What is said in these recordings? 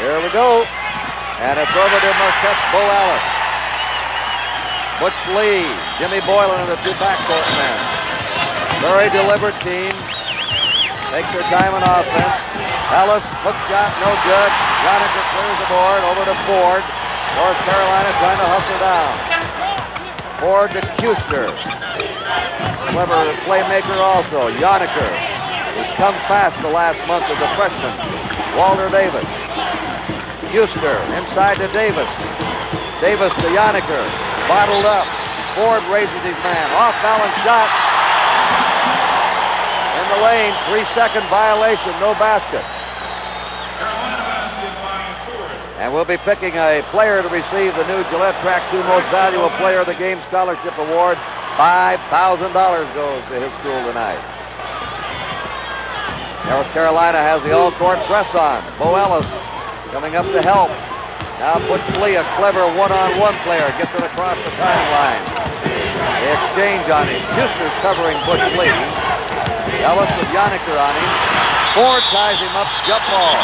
Here we go. And it's over to Marquette's Bo Ellis. Butch Lee, Jimmy Boylan are the two backcourt men. Very deliberate team. Takes their time on offense. Ellis, hook shot, no good. Yannick clears the board, over to Ford. North Carolina trying to hustle down. Ford to Kuster. Clever playmaker also. Yannicker, who's come fast the last month as a freshman. Walter Davis. Kuster inside to Davis. Davis to Yannicker. Bottled up. Ford raises his man. Off balance shot. In the lane. 3-second violation. No basket. And we'll be picking a player to receive the new Gillette Track 2 Most Valuable Player of the Game Scholarship Award. $5,000 goes to his school tonight. North Carolina has the all-court press on. Bo Ellis coming up to help. Now Butch Lee, a clever one-on-one player, gets it across the timeline. The exchange on him. Kuster's covering Butch Lee. Ellis with Yannicker on him. Ford ties him up, jump ball.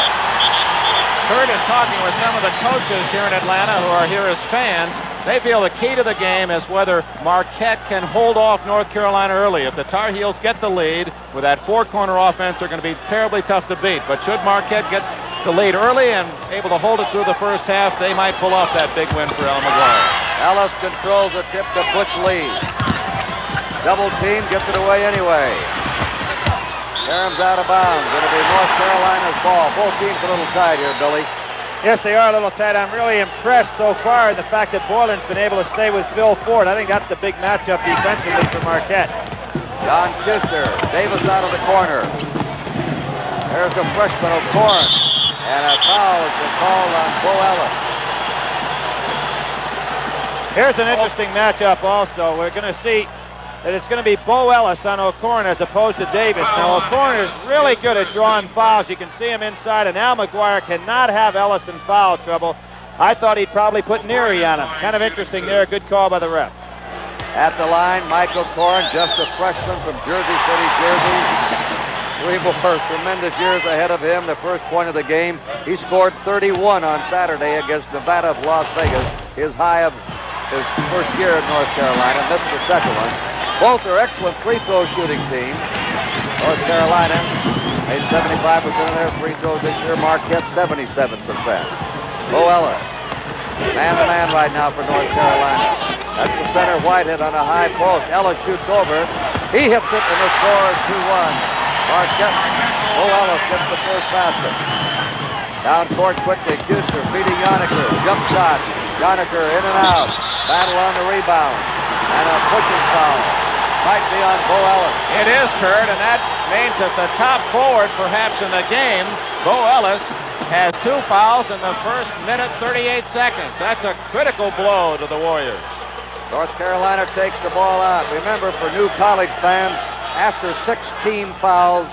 Kurt is talking with some of the coaches here in Atlanta who are here as fans. They feel the key to the game is whether Marquette can hold off North Carolina early. If the Tar Heels get the lead with that four-corner offense, they're going to be terribly tough to beat. But should Marquette get the lead early and able to hold it through the first half, they might pull off that big win for El McGuire. Ellis controls the tip to Butch Lee. Double team, gets it away anyway. Aram's out of bounds. It'll be North Carolina's ball. Both teams a little tied here, Billy. Yes, they are a little tight. I'm really impressed so far in the fact that Boylan's been able to stay with Phil Ford. I think that's the big matchup defensively for Marquette. John Kuster, Davis out of the corner. There's the freshman O'Corin. And a foul has been called on Bo Ellis. Here's an interesting matchup also. We're going to see that it's going to be Bo Ellis on O'Corin as opposed to Davis. Now, O'Corin is really good at drawing fouls. You can see him inside, and Al McGuire cannot have Ellis in foul trouble. I thought he'd probably put Neary on him. Kind of interesting there. Good call by the ref. At the line, Michael Corrin, just a freshman from Jersey City, Jersey. 3 more tremendous years ahead of him. The first point of the game, he scored 31 on Saturday against Nevada of Las Vegas. His high of his first year at North Carolina, missed the second one. Both are excellent free throw shooting teams. North Carolina made 75% of their free throws this year. Marquette 77%. Bo Ellis, man-to-man right now for North Carolina. That's the center Whitehead on a high post. Ellis shoots over. He hits it, and the score is 2-1. Marquette. Bo Ellis gets the first basket. Down court quickly. Kuster feeding Yannicker. Jump shot. Yannicker in and out. Battle on the rebound. And a pushing foul. Might be on Bo Ellis. It is, Kurt, and that means that the top forward, perhaps in the game, Bo Ellis, has 2 fouls in the first minute, 38 seconds. That's a critical blow to the Warriors. North Carolina takes the ball out. Remember, for new college fans, after 6 team fouls,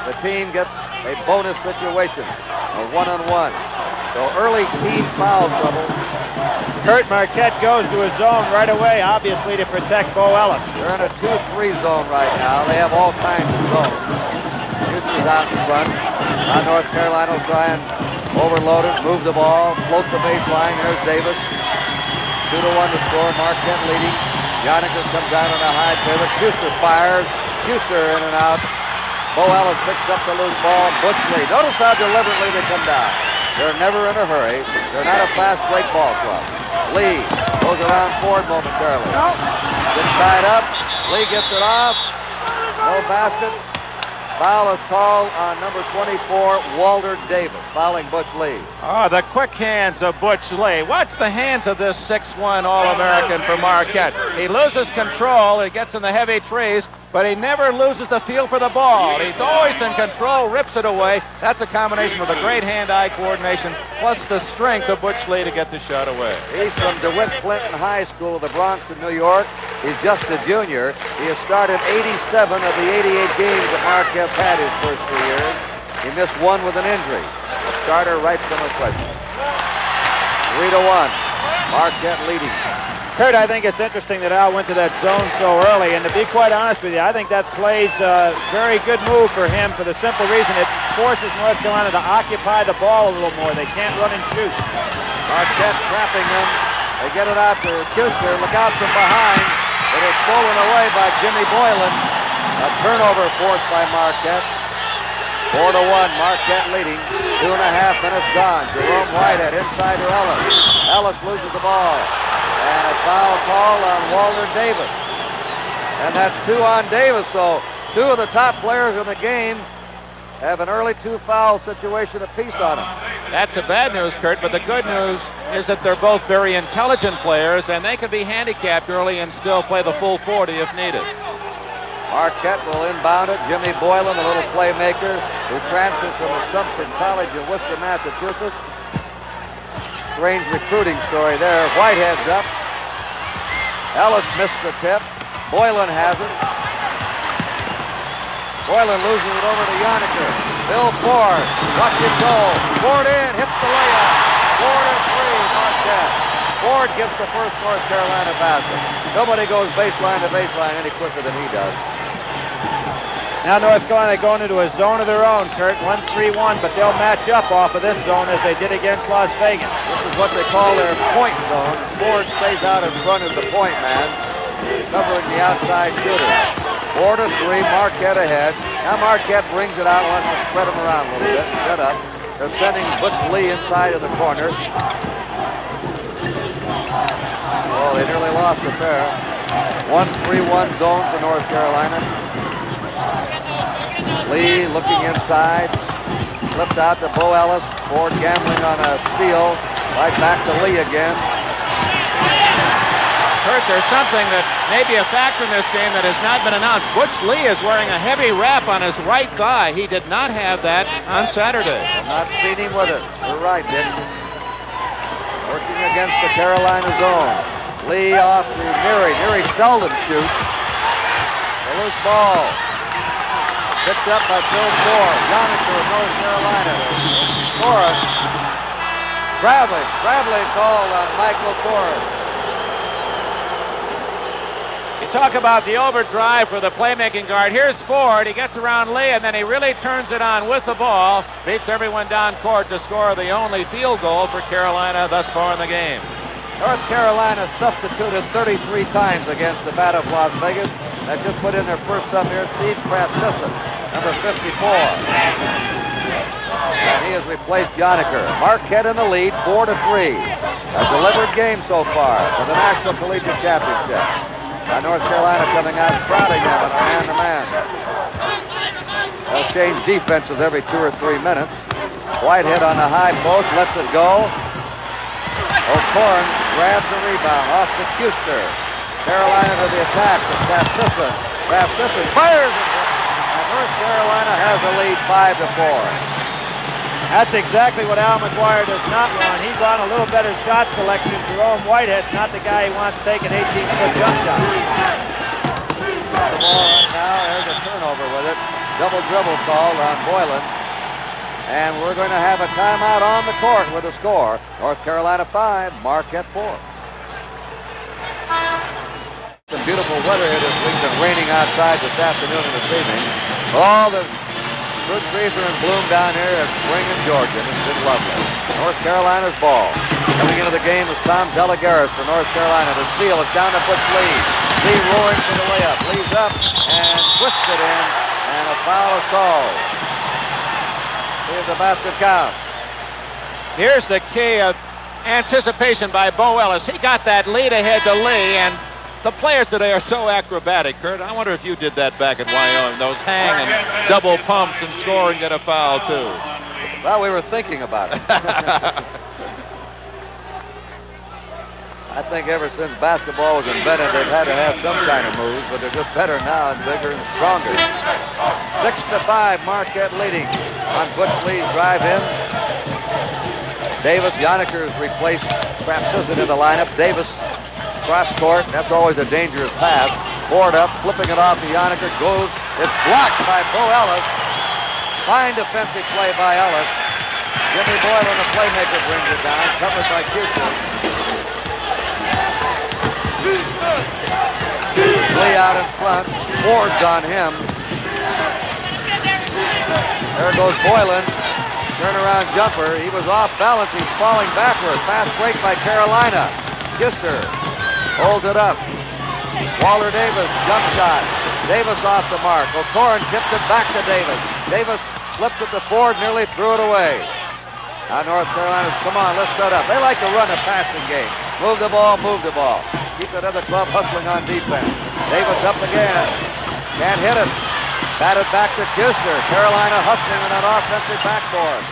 the team gets a bonus situation, a one-on-one. So early team foul trouble. Kurt, Marquette goes to his zone right away, obviously to protect Bo Ellis. They're in a 2-3 zone right now. They have all kinds of zones. Houston's out in front. Now North Carolina will try and overload it, move the ball, float the baseline. There's Davis. 2-1 to score. Marquette leading. Yannicker comes out on a high pivot. Kuster fires. Kuster in and out. Bo Ellis picks up the loose ball. Butch Lee. Notice how deliberately they come down. They're never in a hurry. They're not a fast break ball club. Lee goes around Ford momentarily. Gets tied up. Lee gets it off. No basket. Foul is called on number 24, Walter Davis, fouling Butch Lee. Oh, the quick hands of Butch Lee. Watch the hands of this 6'1" All-American for Marquette. He loses control. He gets in the heavy trees, but he never loses the feel for the ball. He's always in control, rips it away. That's a combination of the great hand-eye coordination plus the strength of Butch Lee to get the shot away. He's from DeWitt Clinton High School of the Bronx in New York. He's just a junior. He has started 87 of the 88 games that Marquette had his first 3 years. He missed 1 with an injury. A starter right from a freshman. 3-1. Marquette leading. Kurt, I think it's interesting that Al went to that zone so early, and to be quite honest with you, I think that play's a very good move for him for the simple reason it forces North Carolina to occupy the ball a little more. They can't run and shoot. Marquette trapping them. They get it out to Kuster. Look out from behind. It is stolen away by Jimmy Boylan. A turnover forced by Marquette. 4-1, Marquette leading. 2.5 minutes gone. Jerome Whitehead inside to Ellis. Ellis loses the ball. And a foul call on Walter Davis. And that's 2 on Davis, so 2 of the top players in the game have an early 2-foul situation apiece on them. That's the bad news, Kurt, but the good news is that they're both very intelligent players, and they can be handicapped early and still play the full 40 if needed. Marquette will inbound it. Jimmy Boylan, the little playmaker, who transferred from Assumption College in Worcester, Massachusetts. Strange recruiting story there. Whitehead's up. Ellis missed the tip. Boylan has it. Boylan losing it over to Yoniker. Bill Ford, watch him go. Ford in, hits the layup. 4-3, Marquette. Ford gets the first North Carolina basket. Nobody goes baseline to baseline any quicker than he does. Now North Carolina going into a zone of their own, Kurt, 1-3-1, but they'll match up off of this zone as they did against Las Vegas. This is what they call their point zone. Ford stays out in front as the point man, covering the outside shooter. 4-3, Marquette ahead. Now Marquette brings it out, wants to spread them around a little bit, set up. They're sending Butch Lee inside of the corner. Oh, they nearly lost it there. 1-3-1 zone for North Carolina. Lee looking inside, slipped out to Bo Ellis. Ford gambling on a steal. Right back to Lee again. Kurt, there's something that may be a factor in this game that has not been announced. Butch Lee is wearing a heavy wrap on his right thigh. He did not have that on Saturday. I've not seen him with it. You're right, Dick. Working against the Carolina zone. Lee off to Neary. Neary seldom shoots. A loose ball. Picked up by Phil Ford. Yoniker of North Carolina. Torres. Traveling called on Michael Torres. You talk about the overdrive for the playmaking guard. Here's Ford. He gets around Lee, and then he really turns it on with the ball. Beats everyone down court to score the only field goal for Carolina thus far in the game. North Carolina substituted 33 times against the Bat of Las Vegas. They just put in their first sub here, Steve Krasnissen, number 54. And he has replaced Yoniker. Marquette in the lead, 4-3. A delivered game so far for the National Collegiate Championship. North Carolina coming out crowding them in a man-to-man. They'll change defenses every 2 or 3 minutes. Whitehead on the high post, lets it go. O'Corn grabs the rebound off to Kuster. Carolina to the attack to Krasnissen. Krasnissen fires it. And North Carolina has the lead 5-4. That's exactly what Al McGuire does not want. He's on a little better shot selection. Jerome Whitehead's not the guy he wants to take an 18-foot jump shot. The ball right now, there's a turnover with it. Double dribble called on Boylan. And we're going to have a timeout on the court with a score. North Carolina 5, Marquette 4. Some beautiful weather here this week. It's been raining outside this afternoon and this evening. All the fruit trees are in bloom down here at Spring in Georgia. It's been lovely. North Carolina's ball. Coming into the game is Tom Delegaris for North Carolina. The steal is down to Butch Lee. Lee roaring for the layup. Leaves up and twists it in. And a foul is called. Here's the basket count. Here's the key of anticipation by Bo Ellis. He got that lead ahead to Lee, and the players today are so acrobatic, Kurt. I wonder if you did that back at Wyoming. Those hang and double pumps and score and get a foul, too. Well, we were thinking about it. I think ever since basketball was invented, they've had to have some kind of moves, but they're just better now and bigger and stronger. 6-5, Marquette leading on Butch Lee's drive in. Davis, Yoniker has replaced Krasnissen in the lineup. Davis cross court, that's always a dangerous pass. Ford up, flipping it off to Yoniker, goes, it's blocked by Bo Ellis. Fine defensive play by Ellis. Jimmy Boylan, the playmaker, brings it down, covered by Kuster. Lee out in front. Ford's on him. There goes Boylan. Turnaround jumper. He was off balance. He's falling backward. Fast break by Carolina. Gister holds it up. Waller Davis, jump shot. Davis off the mark. O'Corin tipped it back to Davis. Davis slipped it to Ford, nearly threw it away. Now North Carolina's, come on, let's set up. They like to run a passing game. Move the ball, move the ball. Keep that other club hustling on defense. Davis up again. Can't hit it. Batted back to Gister. Carolina hustling on that offensive backboard.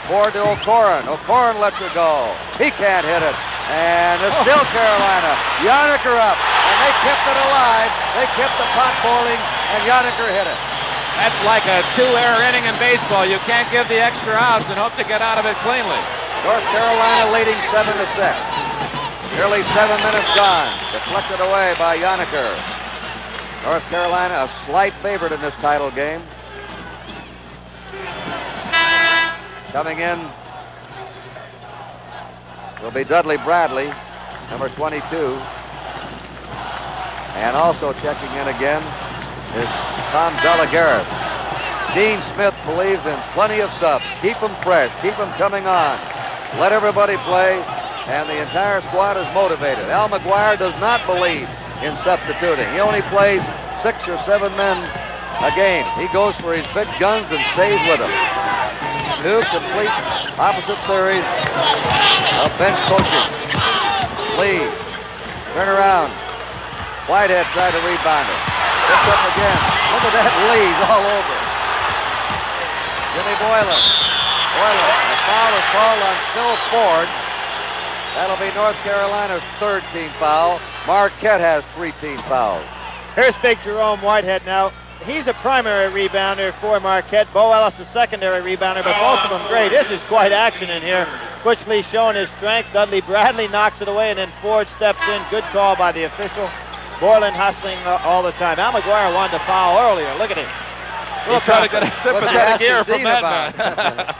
Ford to O'Corin. O'Corin lets it go. He can't hit it. And it's still Carolina. Yoniker up. And they kept it alive. They kept the pot boiling, and Yoniker hit it. That's like a two-error inning in baseball. You can't give the extra outs and hope to get out of it cleanly. North Carolina leading 7-6. Nearly 7 minutes gone. Deflected away by Yoniker. North Carolina a slight favorite in this title game. Coming in will be Dudley Bradley, number 22. And also checking in again is Tom Zalagaris. Dean Smith believes in plenty of subs. Keep them fresh. Keep them coming on. Let everybody play. And the entire squad is motivated. Al McGuire does not believe in substituting. He only plays 6 or 7 men a game. He goes for his big guns and stays with them. Two complete opposite theories of bench coaching. Lee, turn around. Whitehead tried to rebound it. Picked up again. Look at that, Lee's all over. Jimmy Boylan. The foul is called on Phil Ford. That'll be North Carolina's 3rd team foul. Marquette has 3 team fouls. Here's Big Jerome Whitehead now. He's a primary rebounder for Marquette. Bo Ellis a secondary rebounder, but both of them great. This is quite action in here. Butch Lee showing his strength. Dudley Bradley knocks it away, and then Ford steps in. Good call by the official. Boylan hustling all the time. Al McGuire wanted to foul earlier. Look at him. He's trying to get a sympathetic ear from that man.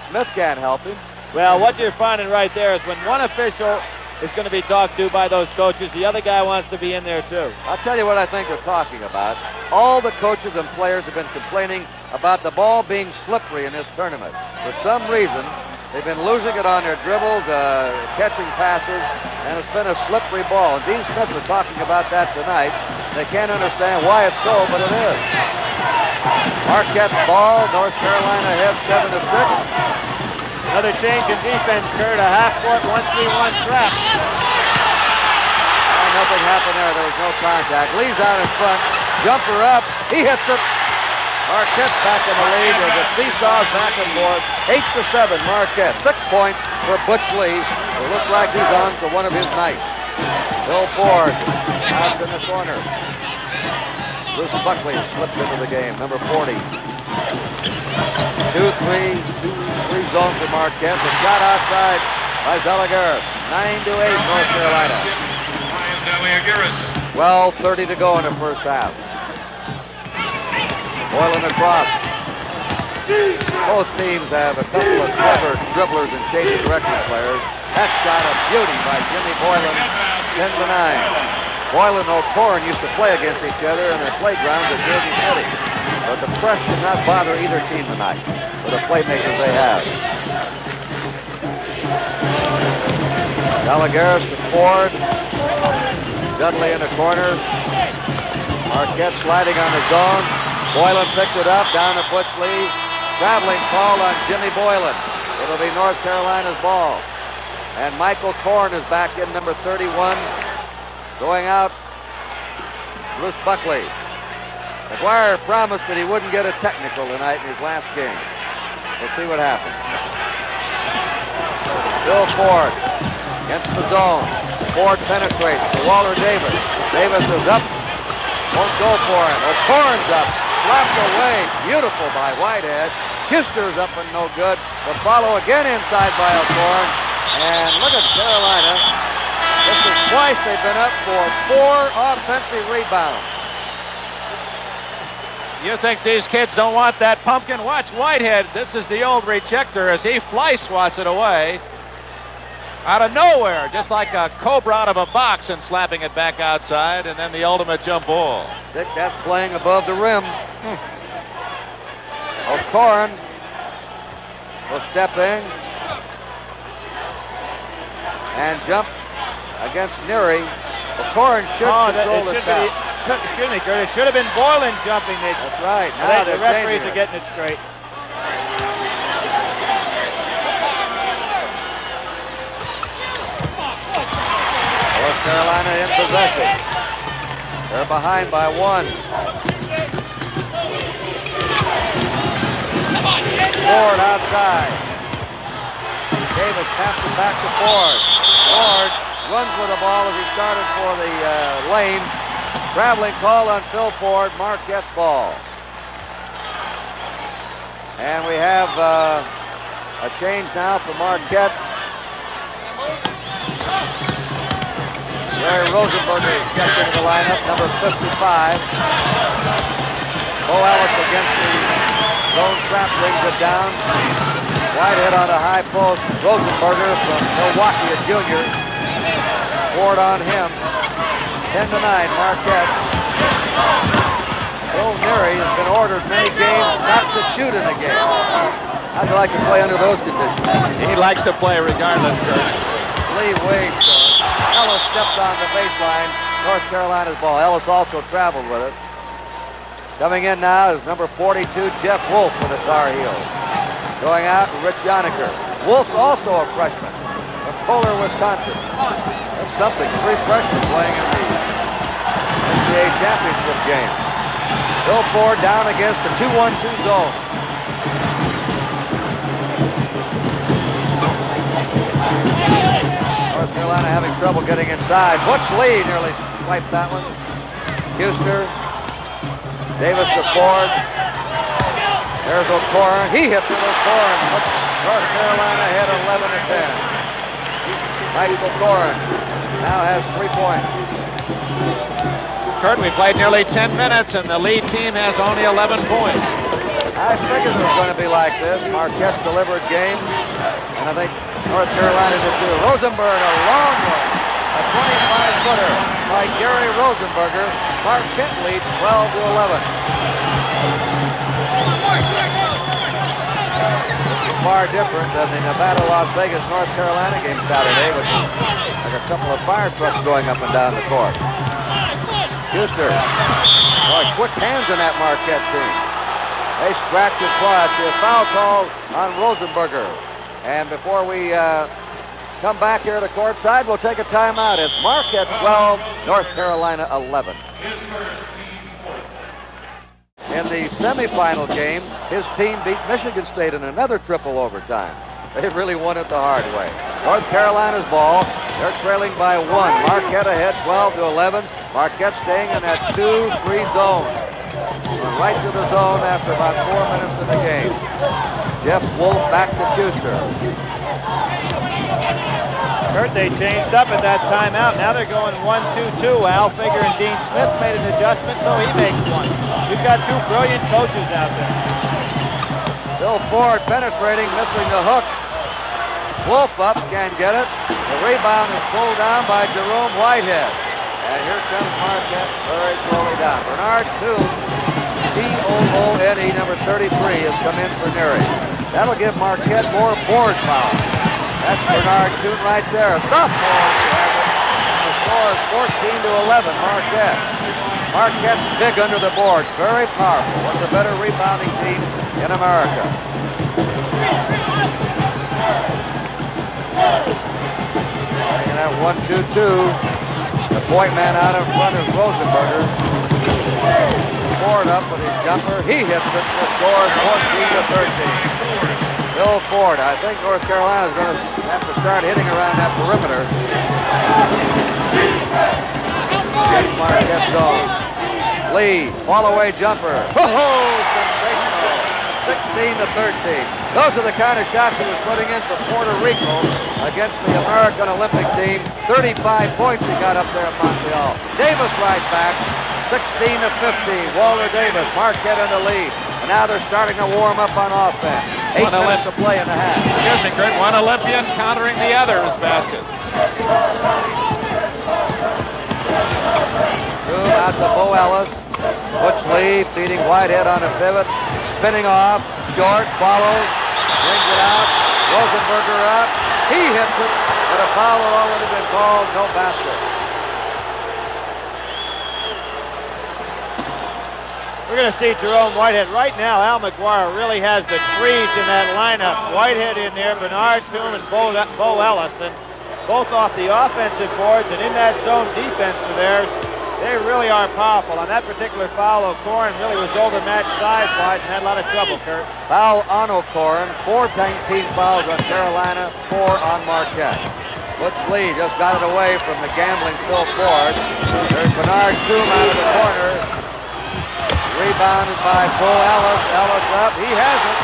Smith can't help him. Well, what you're finding right there is when one official is going to be talked to by those coaches, the other guy wants to be in there too. I'll tell you what I think they're talking about. All the coaches and players have been complaining about the ball being slippery in this tournament. For some reason, they've been losing it on their dribbles, catching passes, and it's been a slippery ball. And Dean Smith was talking about that tonight. They can't understand why it's so, but it is. Marquette ball. North Carolina ahead 7-6. Another change in defense, Kurt. A half-court 1-3-1 trap. Nothing happened there. There was no contact. Lee's out in front. Jumper up. He hits it. Marquette's back in the lead. There's a seesaw back and forth. 8-7 Marquette. 6 points for Butch Lee. It looks like he's on for one of his nights. Bill Ford out in the corner. Bruce Buckley slipped into the game, number 40. 2-3 zone for Marquette. The shot outside by Zalagaris. 9-8 North Carolina. 12:30 to go in the first half. Boylan across. Both teams have a couple of clever dribblers and change direction players. That shot a beauty by Jimmy Boylan, 10-9. Boylan and O'Corin used to play against each other in the playgrounds at Jersey City. But the press should not bother either team tonight with the playmakers they have. Zalagaris to Ford. Dudley in the corner. Marquette sliding on the zone. Boylan picked it up, down to Butch Lee. Traveling call on Jimmy Boylan. It'll be North Carolina's ball. And Michael Korn is back in, number 31. Going out, Bruce Buckley. McGuire promised that he wouldn't get a technical tonight in his last game. We'll see what happens. Bill Ford against the zone. Ford penetrates to Waller Davis. Davis is up. Won't go for it. O'Corin's up. Dropped away. Beautiful by Whitehead. Kister's up and no good. The follow again inside by O'Corin. And look at Carolina. This is twice they've been up for 4 offensive rebounds. You think these kids don't want that pumpkin? Watch Whitehead. This is the old rejector as he fly swats it away. out of nowhere, just like a cobra out of a box, and slapping it back outside, and then the ultimate jump ball. Dick, that's playing above the rim. O'Corin will step in and jump against Neary. O'Corin should control the shot. Excuse me, Kurt. It should have been Boylan jumping. That's right. Now the referees are getting it straight. North Carolina in possession. They're behind by 1. Ford outside. Davis taps it back to Ford. Ford runs with the ball as he started for the lane. Traveling call on Phil Ford, Marquette ball. And we have a change now for Marquette. Larry Rosenberger gets into the lineup, number 55. Bo Ellis against the zone trap, brings it down. Whitehead on the high post. Rosenberger from Milwaukee, a junior. Ford on him. 10-9, Marquette. Bill Neary has been ordered many games not to shoot in a game. How'd you like to play under those conditions? He likes to play regardless, Kurt. Lee waves. Ellis stepped on the baseline. North Carolina's ball. Ellis also traveled with it. Coming in now is number 42, Jeff Wolf for the Tar Heels. Going out, Rich Yoniker. Wolf's also a freshman from Kohler, Wisconsin. That's something. 3 freshmen playing in the NCAA championship game. Phil Ford down against the 2-1-2 zone. North Carolina having trouble getting inside. Butch Lee nearly swiped that one. Huster. Davis to Ford. There's O'Corin. He hits it. O'Corin. North Carolina ahead 11-10. Mike O'Corin now has 3 points. Kurt, we played nearly 10 minutes, and the lead team has only 11 points. I figured it was going to be like this. Marquette's delivered game, and I think North Carolina did too. Rosenberg, a long one. A 25-footer by Gary Rosenberger. Marquette leads 12-11. Far different than the Nevada-Las Vegas North Carolina game Saturday, which was like a couple of fire trucks going up and down the court. Huster. Oh, quick hands in that Marquette team. They scratch and claw. The foul call on Rosenberger. And before we come back here to the court side, we'll take a timeout. It's Marquette 12, North Carolina 11. In the semifinal game, his team beat Michigan State in another triple overtime. They really won it the hard way. North Carolina's ball. They're trailing by 1. Marquette ahead 12-11. Marquette staying in that 2-3 zone. Right to the zone after about 4 minutes of the game. Jeff Wolf back to Huster. Kurt, they changed up at that timeout. Now they're going 1-2-2. Al Figure and Dean Smith made an adjustment, so he makes one. We've got 2 brilliant coaches out there. Bill Ford penetrating, missing the hook. Wolf up, can't get it. The rebound is pulled down by Jerome Whitehead. And here comes Marquette very slowly down. Bernard Toone, T-O-O-N-E, number 33, has come in for Neary. That'll give Marquette more board power. That's Bernard Toone right there. A sophomore who has it. The score is 14-11, Marquette. Marquette's big under the boards, very powerful. One of the better rebounding teams in America. Playing that 1-2-2. The point man out in front is Rosenberger. Ford up with his jumper. He hits it. The score is 14-13. Bill Ford. I think North Carolina is going to have to start hitting around that perimeter. Against Marquette zone. Lee, fall-away jumper. Oh, sensational. 16-13. Those are the kind of shots he was putting in for Puerto Rico against the American Olympic team. 35 points he got up there at Montreal. Davis right back. 16-15. Walter Davis, Marquette in the lead. And now they're starting to warm up on offense. 8 minutes to play in the half. Excuse me, Kurt. One Olympian countering the other's basket. Zoom out to Bo Ellis. Butch Lee feeding Whitehead on a pivot. Spinning off. Short follows. Brings it out. Rosenberger up. He hits it. But a foul had already been called. No basket. We're going to see Jerome Whitehead. Right now, Al McGuire really has the threes in that lineup. Whitehead in there, Bernard Toom and Bo Ellis. And both off the offensive boards and in that zone defense of theirs, they really are powerful. On that particular foul, O'Corin really was overmatched size-wise and had a lot of trouble, Kurt. Foul on O'Corin. 4 team fouls on Carolina, 4 on Marquette. Butch Lee just got it away from the gambling Phil Ford. There's Bernard Toom out of the corner. Rebounded by Bo Ellis. Ellis up. He has it.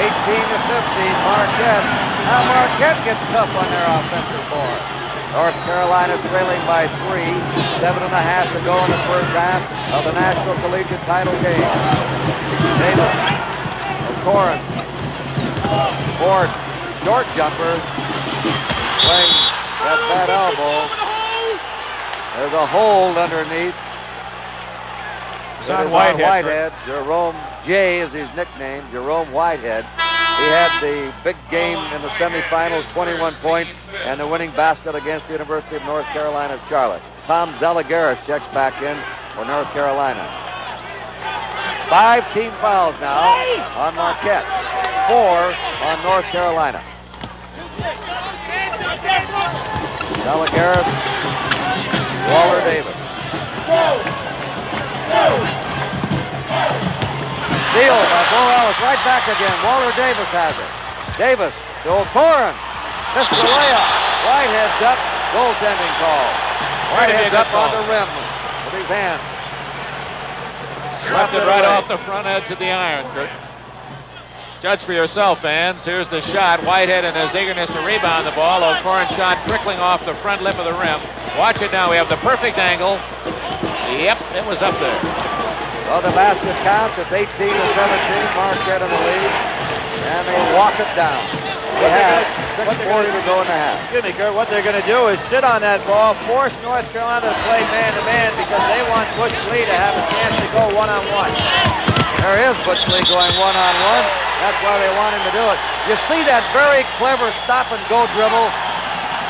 18 to 15, Marquette. Now Marquette gets tough on their offensive board. North Carolina trailing by 3. 7.5 to go in the first half of the National Collegiate Title game. Davis. O'Corin. Ford. Short jumper. Playing that bad elbow. There's a hold underneath. It's on Whitehead. Jerome J is his nickname, Jerome Whitehead. He had the big game in the semifinals, 21 points, and the winning basket against the University of North Carolina, Charlotte. Tom Zalagaris checks back in for North Carolina. 5 team fouls now on Marquette, 4 on North Carolina. Zalagaris, Waller Davis. Steal by Bo Ellis, right back again. Waller Davis has it. Davis to O'Corin. Missed the layup. Whitehead's up. Goaltending call. Whitehead's up on the rim with his hands. Slapped it right off the front edge of the iron, Kurt. Judge for yourself, fans. Here's the shot. Whitehead in his eagerness to rebound the ball. O'Corin shot trickling off the front lip of the rim. Watch it now. We have the perfect angle. Yep, it was up there. Well, the basket counts. It's 18 to 17. Marquette in the lead. And they walk it down. They have 6:40 to go in the half. Excuse me, Kurt. What they're going to do is sit on that ball, force North Carolina to play man-to-man because they want Butch Lee to have a chance to go one-on-one. There is Butch Lee going one-on-one. That's why they want him to do it. You see that very clever stop-and-go dribble.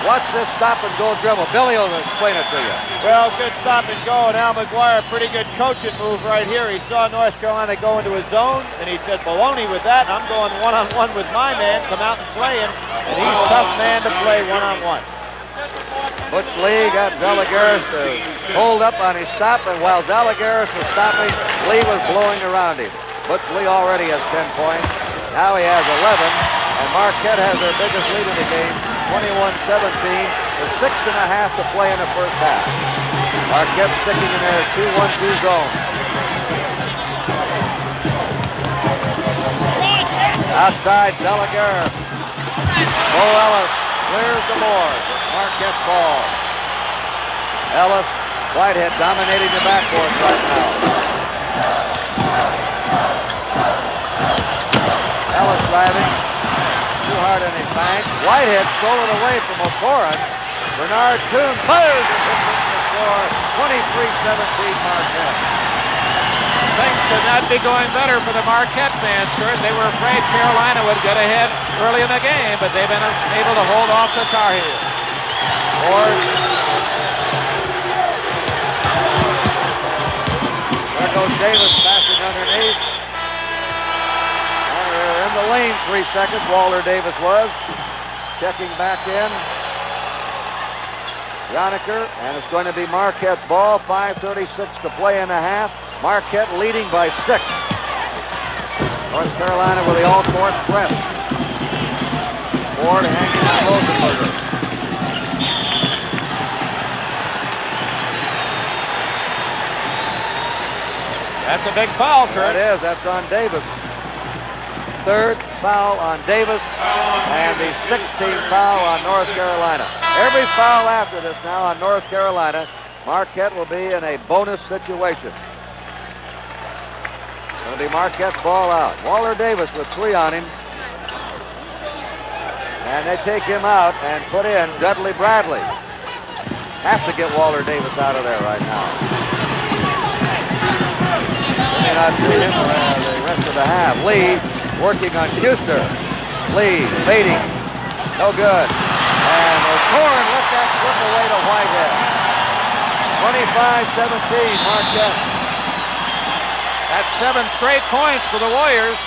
Watch this stop-and-go dribble. Billy will explain it to you. Well, good stop-and-go, and Al McGuire, pretty good coaching move right here. He saw North Carolina go into his zone, and he said, baloney with that. I'm going one-on-one with my man. Come out and play him. And he's a tough man to play one-on-one. Butch Lee got Zalagaris to hold up on his stop, and while Zalagaris was stopping, Lee was blowing around him. Butch Lee already has 10 points. Now he has 11, and Marquette has their biggest lead in the game, 21-17. There's 6.5 to play in the first half. Marquette sticking in their 2-1-2 zone. Outside, Zalagaris. Bo Ellis clears the board. Marquette's ball. Ellis, Whitehead dominating the backboard right now. Ellis driving. Too hard on his bank. Whitehead stole it away from O'Corin. Bernard Toom fires and hits it to score. 23-17 Marquette. Things could not be going better for the Marquette fans, Kurt. They were afraid Carolina would get ahead early in the game, but they've been able to hold off the Tar Heels. There goes Davis passing underneath. And they're in the lane 3 seconds. Waller Davis was. Checking back in. Yoniker, and it's going to be Marquette's ball. 5:36 to play in the half. Marquette leading by 6. North Carolina with the all-court press. Ford hanging on Rosenberger. That's a big foul, Kurt. That is. That's on Davis. 3rd foul on Davis, and the 16th foul on North Carolina. Every foul after this now on North Carolina, Marquette will be in a bonus situation. It'll be Marquette's ball out. Waller Davis with 3 on him. And they take him out and put in Dudley Bradley. Have to get Waller Davis out of there right now. We may not see him the rest of the half. Lee working on Schuster. Lee baiting. No good. And O'Corn let that slip away to Whitehead. 25-17, Marquette. That's 7 straight points for the Warriors.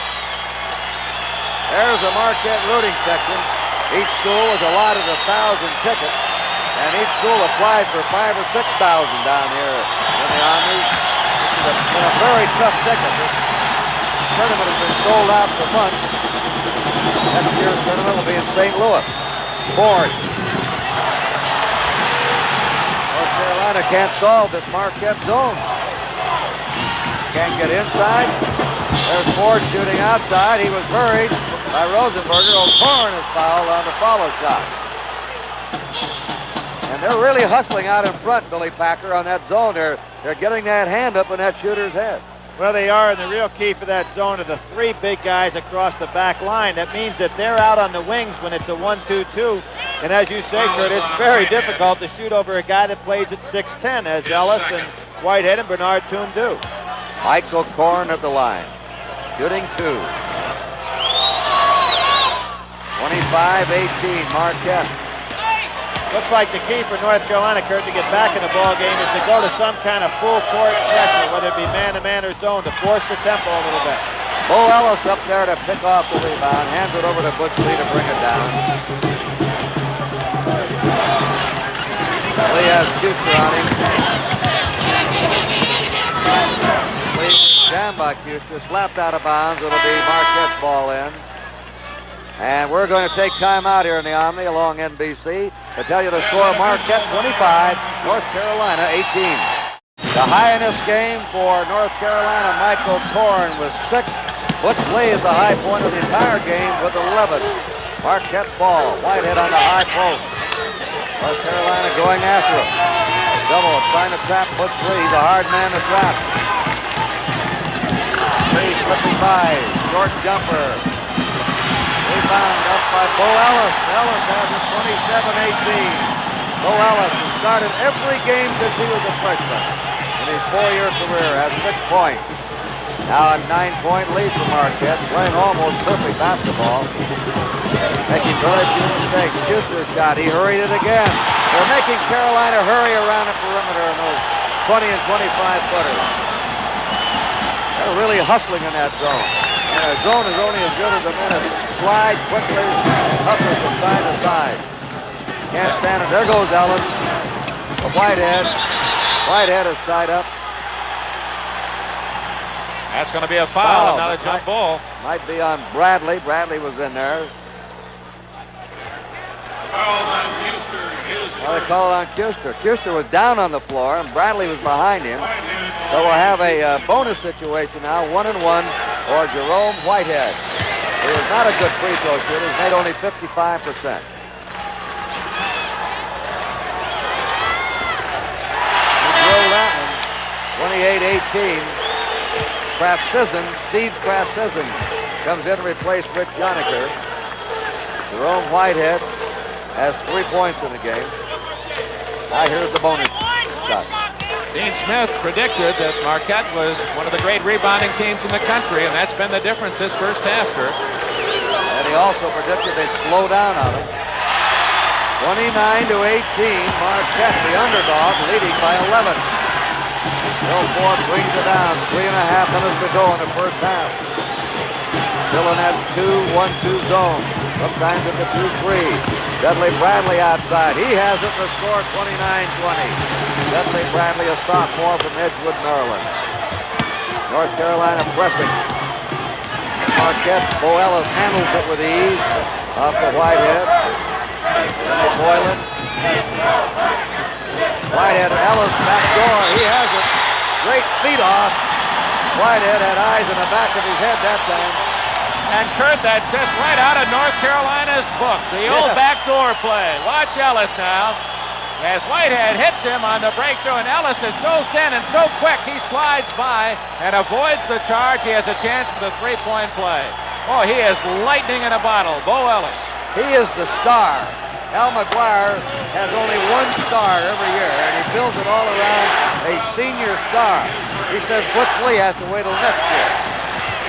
There's the Marquette rooting section. Each school was allotted 1,000 tickets, and each school applied for 5,000 or 6,000 down here in the Army. It's been a very tough ticket. This tournament has been sold out for months. Next year's tournament will be in St. Louis. Ford. North Carolina can't solve this Marquette zone. Can't get inside. There's Ford shooting outside. He was hurried by Rosenberger. O'Corn is fouled on the follow shot. And they're really hustling out in front, Billy Packer, on that zone. They're getting that hand up in that shooter's head. Well, they are, and the real key for that zone are the 3 big guys across the back line. That means that they're out on the wings when it's a 1-2-2. And as you say, Kurt, it's very difficult to shoot over a guy that plays at 6'10", as Ellis and Whitehead and Bernard Toome do. Michael Corn at the line, shooting 2. 25-18, Marquette. Looks like the key for North Carolina, Kurt, to get back in the ball game is to go to some kind of full court pressure, whether it be man-to-man or zone, to force the tempo a little bit. Bo Ellis up there to pick off the rebound, hands it over to Butch Lee to bring it down. Lee has Schuster on him. Lee jammed by Schuster, slapped out of bounds. It'll be Marquette's ball in. And we're going to take time out here in the Omni along NBC to tell you the score. Marquette 25, North Carolina 18. The high in this game for North Carolina, Michael Corn with 6. Butch Lee is the high point of the entire game with 11. Marquette's ball, Whitehead on the high post. North Carolina going after him. Double trying to trap Butch Lee. He's a hard man to trap. Lee slipping by, short jumper. Rebound up by Bo Ellis. Ellis has it 27-18. Bo Ellis has started every game since he was a freshman. In his 4-year career, has 6 points. Now a 9-point lead for Marquette, playing almost perfect basketball. Making very few mistakes. Schuster's shot, he hurried it again. They're making Carolina hurry around the perimeter in those 20 and 25-footers. They're really hustling in that zone. And a zone is only as good as the men that slide quickly and hustle from side to side. Can't stand it. There goes Ellis. The Whitehead. Whitehead is tied up. That's going to be a foul, another jump ball. Might be on Bradley. Bradley was in there. Well, they call it on Schuster. Schuster was down on the floor, and Bradley was behind him. So we'll have a bonus situation now, 1-1 for Jerome Whitehead. He is not a good free throw shooter. He's made only 55%. He drilled that one, 28-18. Steve Kraftsizin comes in to replace Rich Joniker. Jerome Whitehead has 3 points in the game. Now here's the bonus shot. Dean Smith predicted that Marquette was one of the great rebounding teams in the country, and that's been the difference this first half, Kurt. And he also predicted they'd slow down on him. 29-18, Marquette, the underdog, leading by 11. Bill Ford brings it down. 3.5 minutes to go in the first half. Still in that 2-1-2 zone. Sometimes at the 2-3. Dudley Bradley outside. He has it to score 29-20. Dudley Bradley, a sophomore from Edgewood, Maryland. North Carolina pressing. Marquette, Bo Ellis handles it with ease. Off to Whitehead. Boylan. Whitehead, Ellis, back door. He has it. Great feet off. Whitehead had eyes in the back of his head that time. And Kurt, that's just right out of North Carolina's book. The old backdoor play. Watch Ellis now. as Whitehead hits him on the breakthrough, and Ellis is so thin and so quick, he slides by and avoids the charge. He has a chance for the three-point play. Oh, he is lightning in a bottle, Bo Ellis. He is the star. Al McGuire has only one star every year, and he builds it all around a senior star. He says Butch Lee has to wait till next year.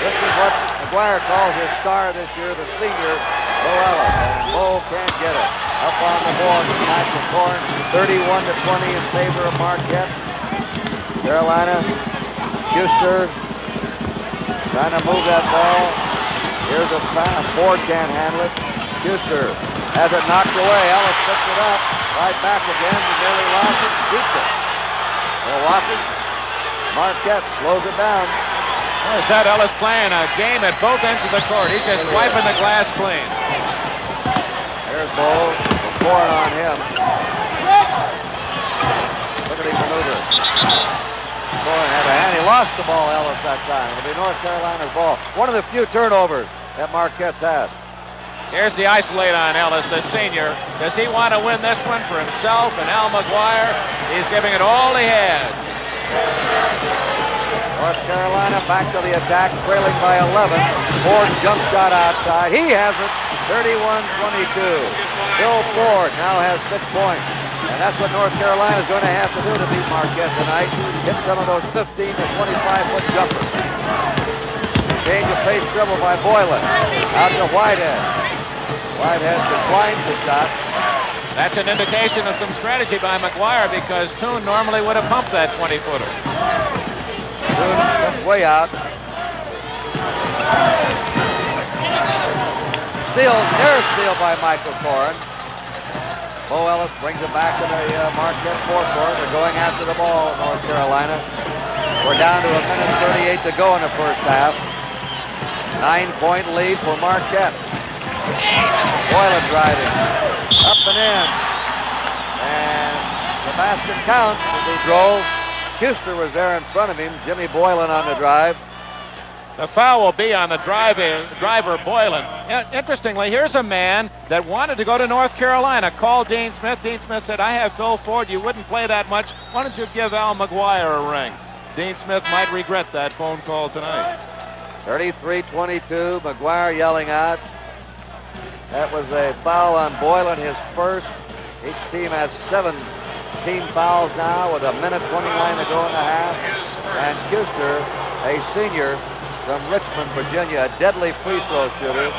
This is what McGuire calls his star this year, the senior, Bo Ellis. And Bo can't get it. Up on the board with Michael Corn, 31-20 in favor of Marquette. Carolina, Schuster trying to move that ball. Here's a foul. Ford can't handle it. Schuster has it knocked away. Ellis picks it up. Right back again. He nearly lost it. Keeps it. Milwaukee. Marquette slows it down. Well, is that Ellis playing a game at both ends of the court? He's just wiping the glass clean. There's Bo. Pouring on him. Look at him maneuver. Pouring had a hand. He lost the ball, Ellis, that time. It'll be North Carolina's ball. One of the few turnovers that Marquette's had. Here's the isolate on Ellis, the senior. Does he want to win this one for himself and Al McGuire? He's giving it all he has. North Carolina back to the attack, trailing by 11. Ford jump shot outside. He has it, 31-22. Bill Ford now has 6 points. And that's what North Carolina is going to have to do to beat Marquette tonight. Hit some of those 15 to 25-foot jumpers. Change of pace dribble by Boylan. Out to Whitehead. Whitehead declines the shot. That's an indication of some strategy by McGuire, because Toon normally would have pumped that 20-footer. Toon comes way out. Near steal by Michael Corrin. Bo Ellis brings it back to the Marquette forecourt. They're going after the ball, North Carolina. We're down to 1:38 to go in the first half. 9-point lead for Marquette. Boylan driving. Up and in. And the basket counts as he drove. Schuster was there in front of him. Jimmy Boylan on the drive. The foul will be on the driver, Boylan. Interestingly, here's a man that wanted to go to North Carolina. Called Dean Smith. Dean Smith said, I have Phil Ford. You wouldn't play that much. Why don't you give Al McGuire a ring? Dean Smith might regret that phone call tonight. 33-22. McGuire yelling out. That was a foul on Boylan, his first. Each team has 7 team fouls now with 1:29 to go in the half. And Schuster, a senior from Richmond, Virginia, a deadly free throw shooter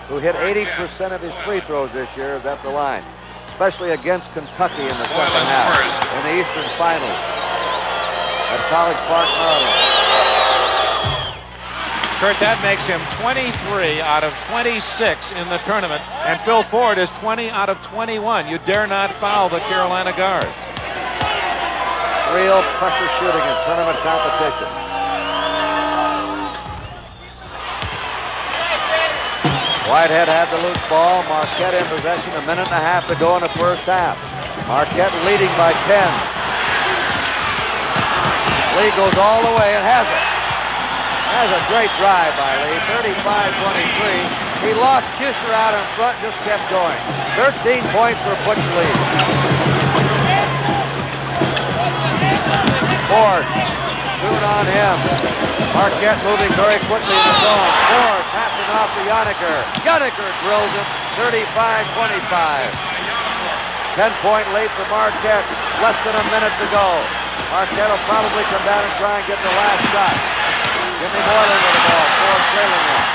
who hit 80% of his free throws this year, is at the line, especially against Kentucky in the second half in the Eastern Finals at College Park, Maryland. Kurt, that makes him 23 out of 26 in the tournament, and Phil Ford is 20 out of 21. You dare not foul the Carolina guards. Real pressure shooting in tournament competition. Whitehead had the loose ball. Marquette in possession. 1.5 minutes to go in the first half. Marquette leading by 10. Lee goes all the way and has it. That's a great drive by Lee, 35-23. He lost Schuster out in front, just kept going. 13 points for Butch Lee. Ford, Toon on him. Marquette moving very quickly in the zone. Ford passing off to Yannicker. Yannicker drills it, 35-25. 10-point lead for Marquette, less than a minute to go. Marquette will probably come down and try and get the last shot. Jimmy Boylan with the ball. Ford trailing him.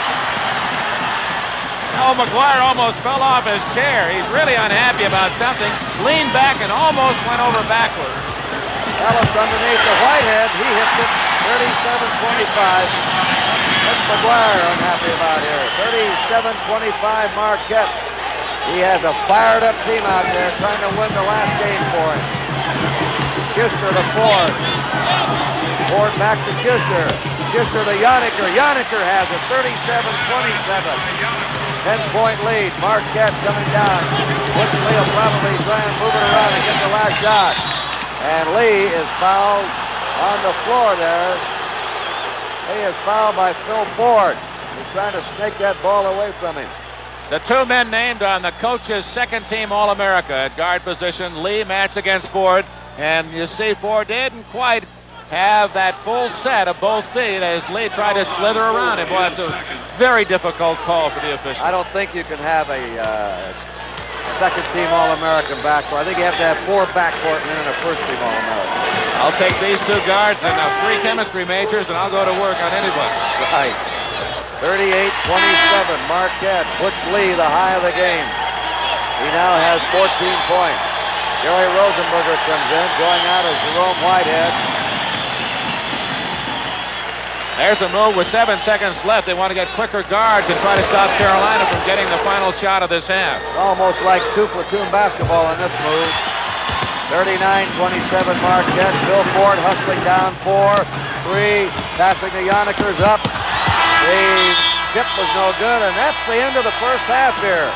Oh, McGuire almost fell off his chair. He's really unhappy about something. Leaned back and almost went over backwards. Ellis underneath to Whitehead. He hits it 37-25. That's McGuire unhappy about here. 37-25 Marquette. He has a fired-up team out there trying to win the last game for him. Schuster to Ford. Ford back to Schuster. Schuster to Yannicker. Yannicker has it, 37-27. 10-point lead. Marquette coming down. Butch Lee will probably try and move it around and get the last shot. And Lee is fouled on the floor there. Lee is fouled by Phil Ford. He's trying to snake that ball away from him. The two men named on the coach's second-team All-America at guard position. Lee matched against Ford, and you see Ford didn't quite have that full set of both feet as Lee tried to slither around him. Boy, that's a very difficult call for the official. I don't think you can have a second-team All-American backcourt. I think you have to have 4 backcourt men and a first-team All-American. I'll take these two guards and 3 chemistry majors, and I'll go to work on anybody. Right. 38-27, Marquette. Butch Lee, the high of the game. He now has 14 points. Jerry Rosenberger comes in, going out as Jerome Whitehead. There's a move with 7 seconds left. They want to get quicker guards and try to stop Carolina from getting the final shot of this half. Almost like 2 platoon basketball in this move. 39-27 Marquette. Bill Ford hustling down 4, 3, passing to Yannickers up. The tip was no good, and that's the end of the first half here.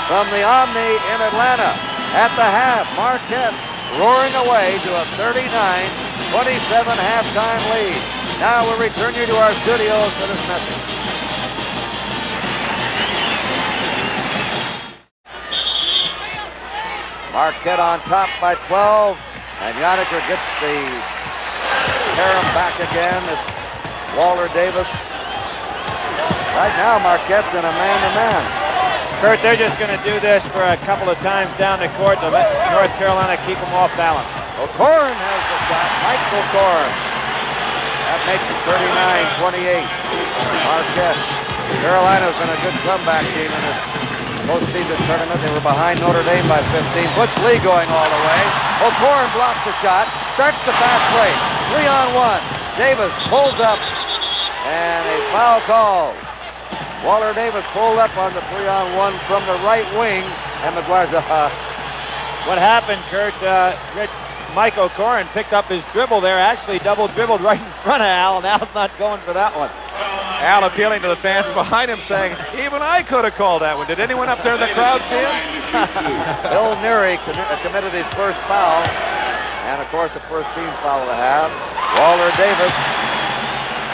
From the Omni in Atlanta. At the half, Marquette roaring away to a 39-27 halftime lead. Now we'll return you to our studios for this message. Marquette on top by 12, and Yannicker gets the harem back again. It's Walter Davis. Right now, Marquette's in a man-to-man. Kurt, they're just going to do this for a couple of times down the court to let North Carolina keep them off balance. O'Corin has the shot. Michael O'Corin. That makes it 39-28. Marquette. Carolina's been a good comeback team in this postseason tournament. They were behind Notre Dame by 15. Butch Lee going all the way. O'Corin blocks the shot. Starts the fast break. 3-on-1. Davis pulls up. And a foul call. Walter Davis pulled up on the 3-on-1 from the right wing. And McGuire's What happened, Kurt? Mike O'Corin picked up his dribble there, actually double dribbled right in front of Al, and Al's not going for that one. Al appealing to the fans behind him, saying, even I could have called that one. Did anyone up there in the crowd see him? Bill Neary committed his first foul. And, of course, the first team foul of the half. Walter Davis,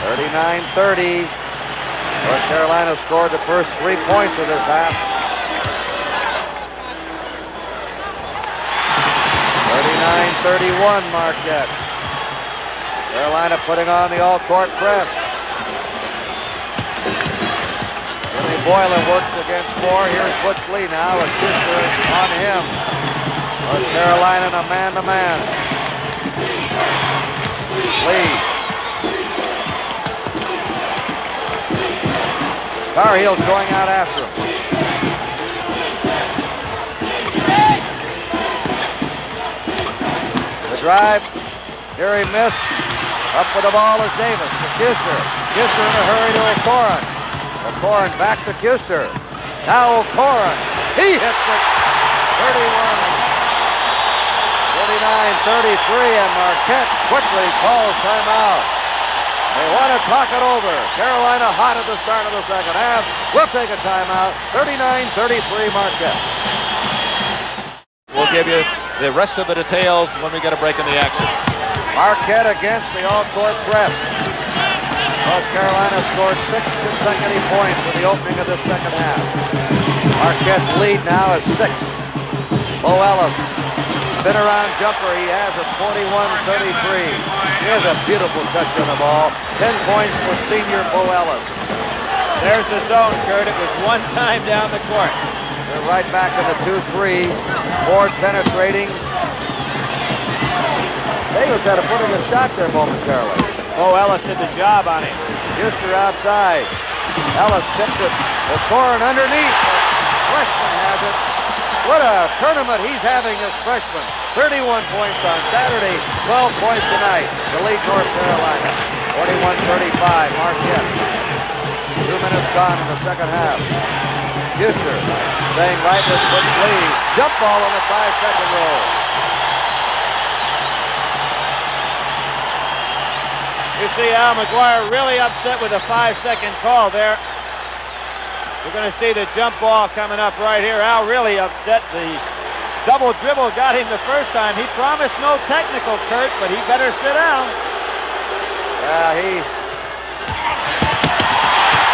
39-30. North Carolina scored the first 3 points of this half. 39-31 Marquette. Carolina putting on the all-court press. Jimmy Boylan works against 4. Here's Butch Lee now with Kister on him. North Carolina in a man-to-man. Lee. Tar Heels going out after him. The drive. Here he missed. Up with the ball is Davis to Kister. Kister in a hurry to O'Corin. O'Corin back to Kister. Now O'Corin. He hits it. 39-33, and Marquette quickly calls timeout. They want to talk it over. Carolina hot at the start of the second half. We'll take a timeout. 39-33 Marquette. We'll give you the rest of the details when we get a break in the action. Marquette against the all-court press. North Carolina scored 6 consecutive points for the opening of the second half. Marquette's lead now is 6. Bo Ellis, spin around jumper. He has a 41-33. He has a beautiful touch on the ball. 10 points for senior Bo Ellis. There's the zone, Kurt. It was one time down the court. They're right back in the 2-3. Ford penetrating. Davis had a foot in the shot there momentarily. Bo Ellis did the job on him. Kister outside. Ellis tipped it. O'Corin underneath. The freshman has it. What a tournament he's having, this freshman. 31 points on Saturday, 12 points tonight to lead North Carolina. 41-35, Marquette. 2 minutes gone in the second half. Kister staying right with Butch Lee. Jump ball on the 5-second roll. You see Al McGuire really upset with a 5-second call there. We're going to see the jump ball coming up right here. Al really upset. The double dribble got him the first time. He promised no technical, Kurt, but he better sit down. Yeah, he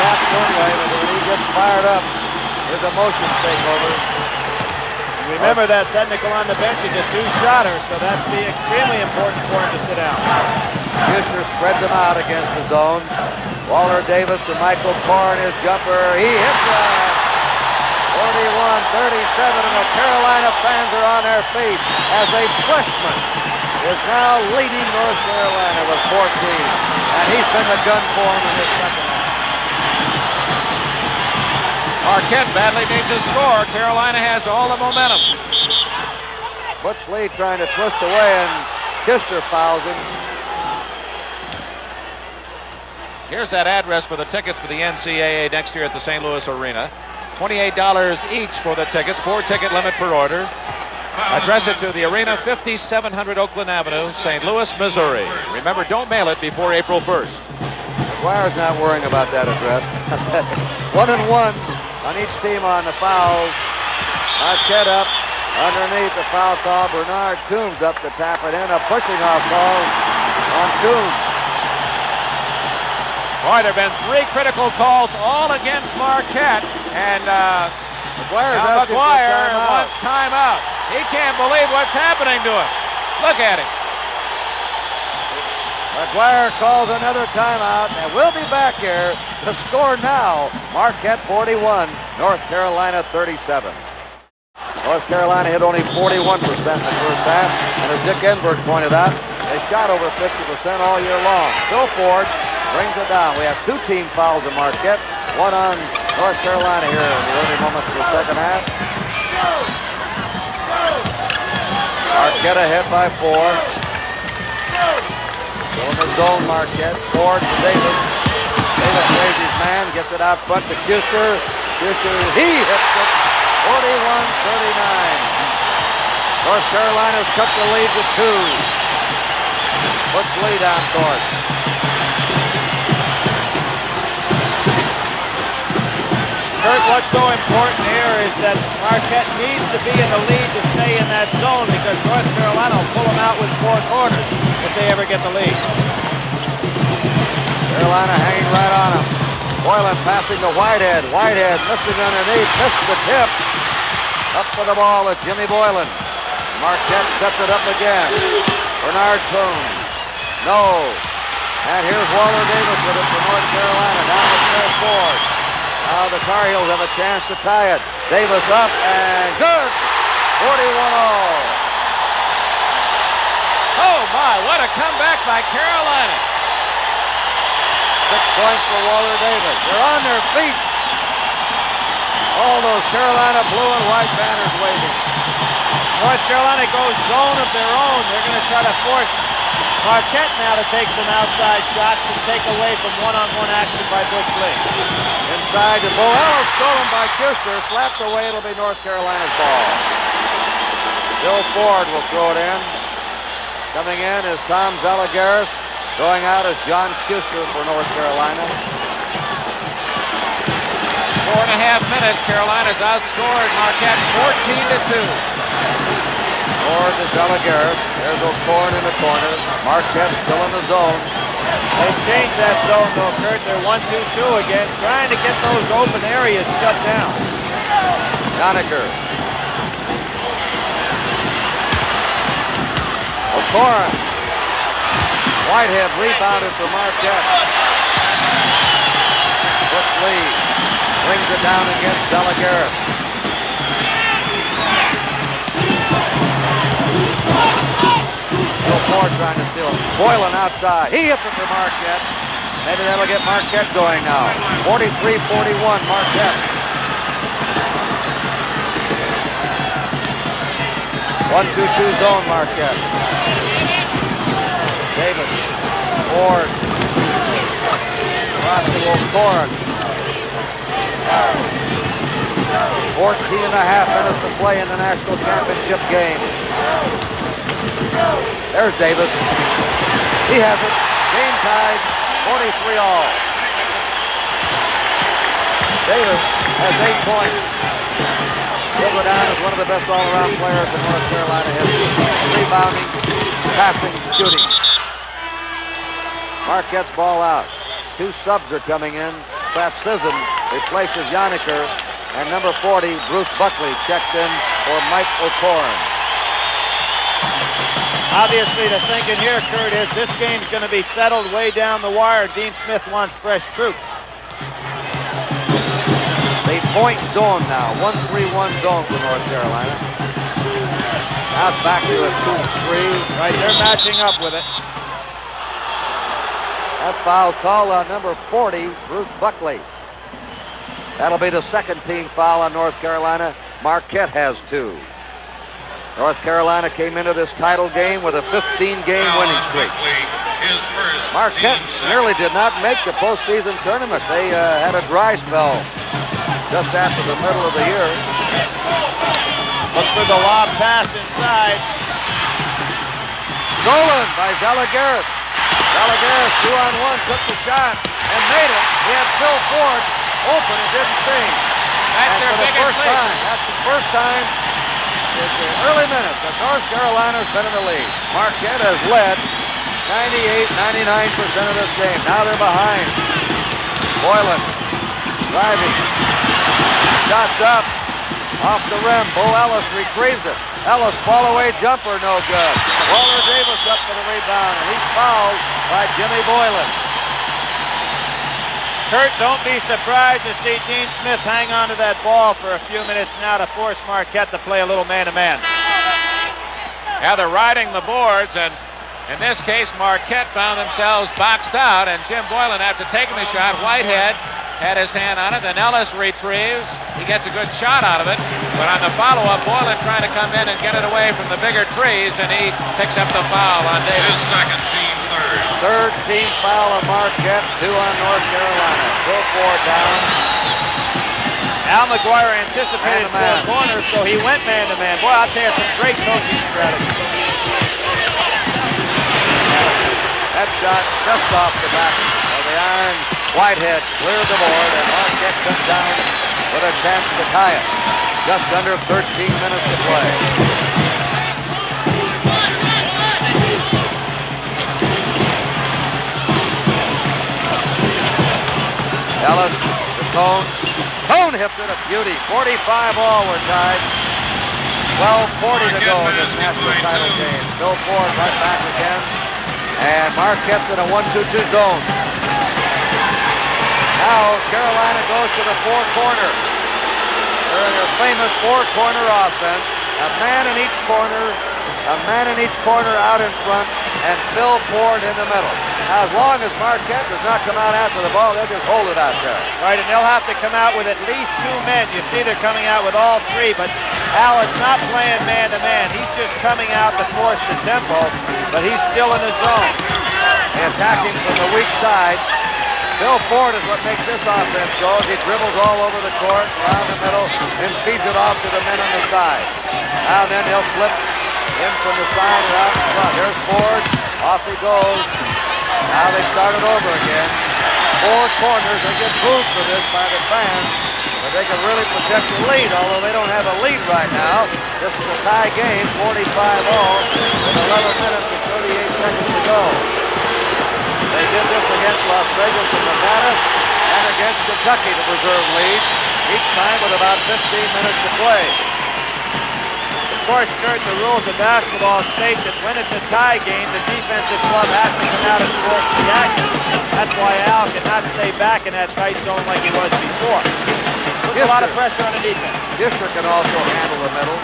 tapped one way, but when he gets fired up, Here's a motion takeover. Remember that technical on the bench is a two-shotter, so that's be extremely important for him to sit down. Houston spreads them out against the zone. Waller Davis to Michael Korn, his jumper. He hits it. 41-37, and the Carolina fans are on their feet as a freshman is now leading North Carolina with 14. And he's been the gun for him in this second half. Marquette badly needs a score. Carolina has all the momentum. Butch Lee trying to twist away, and Kister fouls him. Here's that address for the tickets for the NCAA next year at the St. Louis Arena. $28 each for the tickets, 4-ticket limit per order. Address it to the arena, 5700 Oakland Avenue, St. Louis, Missouri. Remember, don't mail it before April 1st. McGuire's not worrying about that address. 1-1 on each team on the fouls. Marquette up underneath the foul call. Bernard Toombs up to tap it in. A pushing off call on Toombs. Boy, there have been 3 critical calls all against Marquette. And McGuire wants timeout. He can't believe what's happening to him. Look at him. McGuire calls another timeout, and we'll be back here to score now. Marquette 41, North Carolina 37. North Carolina hit only 41% in the first half, and as Dick Enberg pointed out, they shot over 50% all year long. Phil Ford brings it down. We have 2 team fouls in Marquette, 1 on North Carolina here in the early moments of the second half. Marquette ahead by 4. Still in the zone, Marquette. Ford to Davis. Davis plays his man, gets it out front to Kuster. Kuster, he hits it. 41-39. North Carolina's cut the lead to 2. Puts lead on court. Kurt, what's so important here is that Marquette needs to be in the lead to stay in that zone because North Carolina will pull them out with 4 quarters if they ever get the lead. Carolina hanging right on him. Boylan passing to Whitehead. Whitehead missing underneath, missed the tip. Up for the ball is Jimmy Boylan. Marquette sets it up again. Bernard Toombs. No. And here's Waller Davis with it for North Carolina. Down to Phil Ford. Now the Tar Heels have a chance to tie it. Davis up and good. 41-all. Oh my, what a comeback by Carolina. 6 points for Waller Davis. They're on their feet. All those Carolina blue and white banners waving. North Carolina goes zone of their own. They're going to try to force Marquette now to take some outside shots and take away from one-on-one action by Butch Lee. Inside to Boel, stolen by Kuster. Slapped away, it'll be North Carolina's ball. Bill Ford will throw it in. Coming in is Tom Zalagaris. Going out is John Kuster for North Carolina. 4.5 minutes. Carolina's outscored Marquette 14-2. Ford to Zalagaris. There's O'Corn in the corner. Marquette still in the zone. They've changed that zone though, Kurt. They're 1-2-2 again, trying to get those open areas shut down. Yoniker. O'Corn. Whitehead rebounded for Marquette. Butch Lee brings it down against Zalagaris. Bill Ford trying to steal it. Boylan outside. He hits it for Marquette. Maybe that'll get Marquette going now. 43-41 Marquette. 1-2-2 zone Marquette. Davis. Ford. Cross to O'Corn. 14.5 minutes to play in the national championship game. There's Davis. He has it. Game tied. 43-all. Davis has 8 points. He'll go down as one of the best all-around players in North Carolina history. Rebounding, passing, shooting. Marquette's ball out. 2 subs are coming in. Sisson replaces Yoniker. And number 40, Bruce Buckley, checked in for Mike O'Corn. Obviously, the thinking here, Kurt, is this game's going to be settled way down the wire. Dean Smith wants fresh troops. The point zone now, 1-3-1 zone for North Carolina. Now it's back to a 2-3. Right, they're matching up with it. That foul call on number 40, Bruce Buckley. That'll be the second team foul on North Carolina. Marquette has 2. North Carolina came into this title game with a 15-game winning streak. Marquette nearly did not make the postseason tournament. They had a dry spell just after the middle of the year. Look for the lob pass inside. Stolen by Zalagaris. Zalagaris 2-on-1, took the shot and made it. He had Phil Ford open and didn't sting. That's their biggest lead. That's the first time in the early minutes that North Carolina's been in the lead. Marquette has led 98-99% of this game. Now they're behind. Boylan driving. Shots up. Off the rim. Bo Ellis retrieves it. Ellis fall-away jumper, no good. Walter Davis up for the rebound, and he's fouled by Jimmy Boylan. Kurt, don't be surprised to see Dean Smith hang on to that ball for a few minutes now to force Marquette to play a little man-to-man. Yeah, they're riding the boards, and in this case, Marquette found themselves boxed out, and Jim Boylan, after taking the shot, Whitehead had his hand on it, then Ellis retrieves. He gets a good shot out of it, but on the follow-up, Boylan trying to come in and get it away from the bigger trees, and he picks up the foul on Davis. His second, team third. Third team foul on Marquette, 2 on North Carolina. Phil Ford down. Al McGuire anticipated Man-to-man. 4 corners, so he went man-to-man. Boy, I'll tell you, some great coaching strategy. That shot just off the back of the iron. Whitehead cleared the board, and Marquette comes down with a chance to tie it. Just under 13 minutes to play. Ellis, the Cone. Cone hits it, a beauty. 45 all, we're tied. 12:40 to go in this national title game. Phil Ford right back again. And Marquette's in a 1-2-2 zone. Now Carolina goes to the 4 corner. They're in their famous 4-corner offense. A man in each corner out in front, and Phil Ford in the middle. Now, as long as Marquette does not come out after the ball, they'll just hold it out there. Right, and they'll have to come out with at least 2 men. You see they're coming out with all 3, but Al is not playing man-to-man. He's just coming out to force the tempo, but he's still in the zone. They attack him from the weak side. Phil Ford is what makes this offense go. He dribbles all over the court, around the middle, and feeds it off to the men on the side. Now and then he'll flip in from the side and out in front. Here's Ford. Off he goes. Now they start it over again. 4 corners. They get booed for this by the fans, but they can really protect the lead, although they don't have a lead right now. This is a tie game, 45 all, with 11 minutes and 38 seconds to go. They did this against Las Vegas and Nevada and against Kentucky to preserve lead, each time with about 15 minutes to play. Of course, Kurt, the rules of basketball state that when it's a tie game, the defensive club has to come out and force the action. That's why Al cannot stay back in that tight zone like he was before. Puts a lot of pressure on the defense. Gisher can also handle the middle.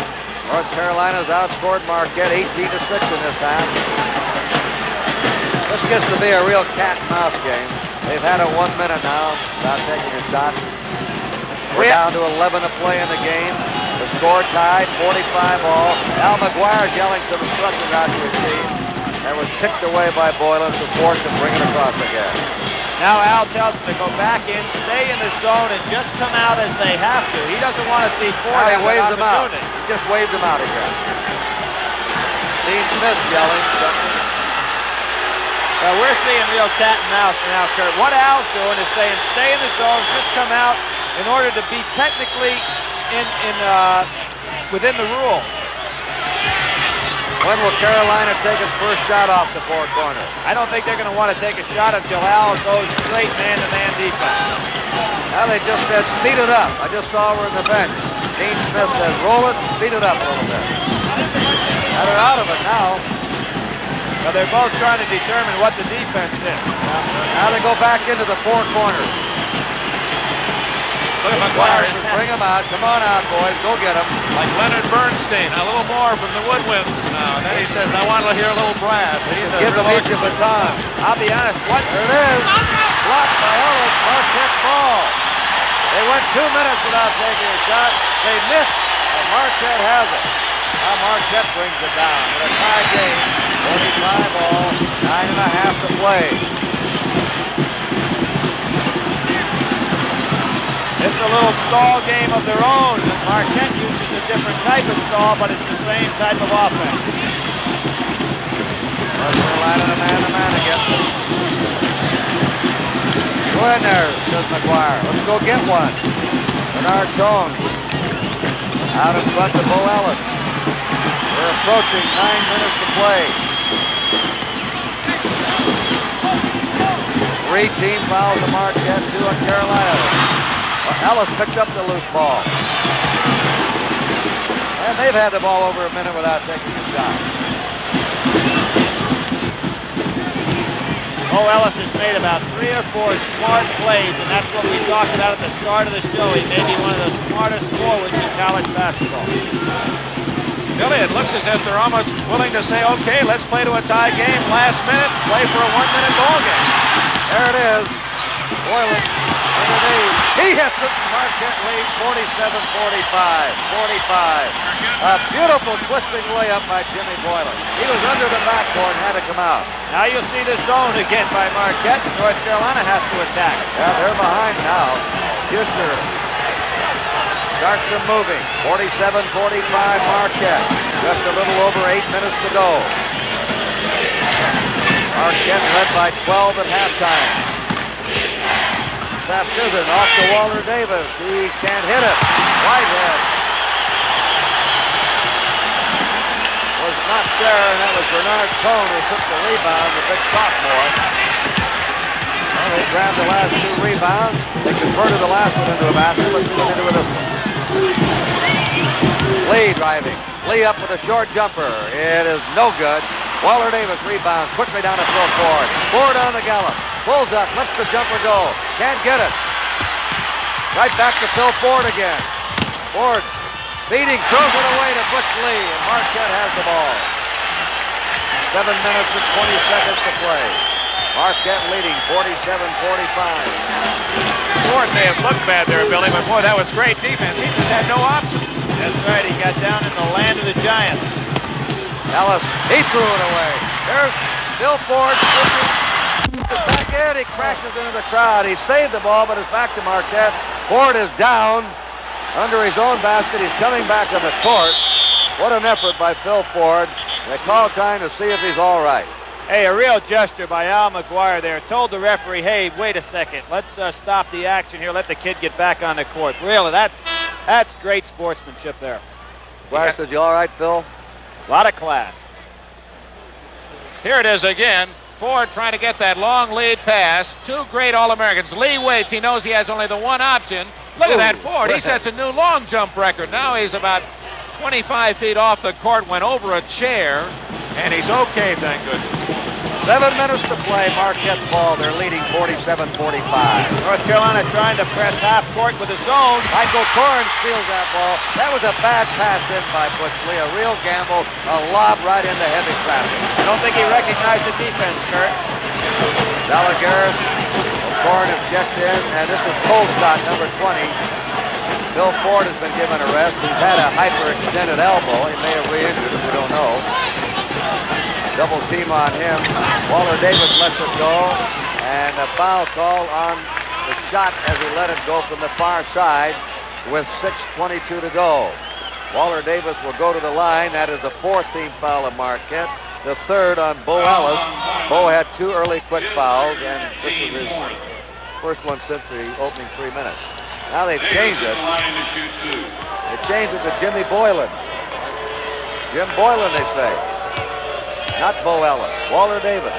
North Carolina's outscored Marquette 18-6 in this half. This gets to be a real cat-and-mouse game. They've had it 1 minute now without taking a shot. We're down to 11 to play in the game. The score tied, 45 all. Al McGuire's yelling some instructions out to his team. That was ticked away by Boylan to force him to bring it across again. Now Al tells them to go back in, stay in the zone, and just come out as they have to. He doesn't want to see Ford Now he have waves an them out. opportunity. He just waves them out again. Dean Smith yelling something. Well, we're seeing real cat and mouse now, Kurt. What Al's doing is saying, stay in the zone, just come out in order to be technically within the rules. When will Carolina take its first shot off the four corners? I don't think they're going to want to take a shot until Al goes straight man-to-man defense. Now they just said speed it up. I just saw her in the bench. Dean Smith says roll it, speed it up a little bit. Now they're out of it now. Well, they're both trying to determine what the defense is. Now they go back into the four corners. Look at McGuire. Bring him out. Come on out, boys. Go get him. Like Leonard Bernstein, a little more from the woodwinds now. And then he says, I want to hear a little brass. Give them each a baton. I'll be honest. What? There it is. Blocked by Ellis. Marquette ball. They went 2 minutes without taking a shot. They missed, and Marquette has it. Now Marquette brings it down. With a tie game. 45 all. 9.5 to play. It's a little stall game of their own. Marquette uses a different type of stall, but it's the same type of offense. North Carolina to man against them. Go in there, says McGuire. Let's go get one. Bernard Jones. Out in front to Bo Ellis. We're approaching 9 minutes to play. 3 team fouls to Marquette, 2 on Carolina. Ellis picked up the loose ball. And they've had the ball over a minute without taking a shot. Bo Ellis has made about 3 or 4 smart plays, and that's what we talked about at the start of the show. He may be one of the smartest forwards in college basketball. Billy, it looks as if they're almost willing to say, okay, let's play to a tie game last minute, play for a 1-minute ball game. There it is. Boylan underneath. He hits it. Marquette lead 47-45. 45. A beautiful twisting layup by Jimmy Boylan. He was under the backboard and had to come out. Now you'll see the zone again by Marquette. North Carolina has to attack. Yeah, they're behind now. Houston starts them moving. 47-45 Marquette. Just a little over 8 minutes to go. Marquette led by 12 at halftime. Sapp-Chisholm off to Walter Davis. He can't hit it. Whitehead was not there, and that was Bernard Cone who took the rebound, the big sophomore. Well, they grabbed the last 2 rebounds. They converted the last one into a basket. Let's see what they do with this one. Lee driving. Lee up with a short jumper. It is no good. Walter Davis rebounds quickly down to Phil Ford. Ford on the gallop. Pulls up, lets the jumper go. Can't get it. Right back to Phil Ford again. Ford feeding, throws it away to Butch Lee, and Marquette has the ball. 7 minutes and 20 seconds to play. Marquette leading 47-45. Ford may have looked bad there, Billy, but boy, that was great defense. He just had no option. That's right, he got down in the land of the Giants. Ellis, he threw it away. There's Phil Ford back in. He crashes into the crowd. He saved the ball, but it's back to Marquette. Ford is down under his own basket. He's coming back on the court. What an effort by Phil Ford. They call time to see if he's all right. Hey, a real gesture by Al McGuire there. Told the referee, hey, wait a second. Let's stop the action here. Let the kid get back on the court. Really, that's great sportsmanship there. McGuire says, you all right, Phil? A lot of class. Here it is again. Ford trying to get that long lead pass. 2 great All-Americans. Lee waits. He knows he has only the one option. Look at that Ford. He sets a new long jump record. Now he's about 25 feet off the court, went over a chair, and he's okay, thank goodness. 7 minutes to play. Marquette ball. They're leading 47-45. North Carolina trying to press half court with his zone. Michael Corrin steals that ball. That was a bad pass in by Butch Lee. A real gamble. A lob right into heavy traffic. I don't think he recognized the defense, Kurt. Zalagaris. Corrin has checked in, and this is Colescott, number 20. Phil Ford has been given a rest. He's had a hyperextended elbow. He may have re-injured it. We don't know. Double team on him. Walter Davis lets it go, and a foul call on the shot as he let it go from the far side with 6:22 to go. Walter Davis will go to the line. That is the 4th team foul of Marquette. The 3rd on Bo Ellis. Bo had 2 early quick fouls, and this is his first one since the opening 3 minutes. Now they've changed it. They changed it to Jimmy Boylan. Jim Boylan, they say. not Bo Ellis. Walter Davis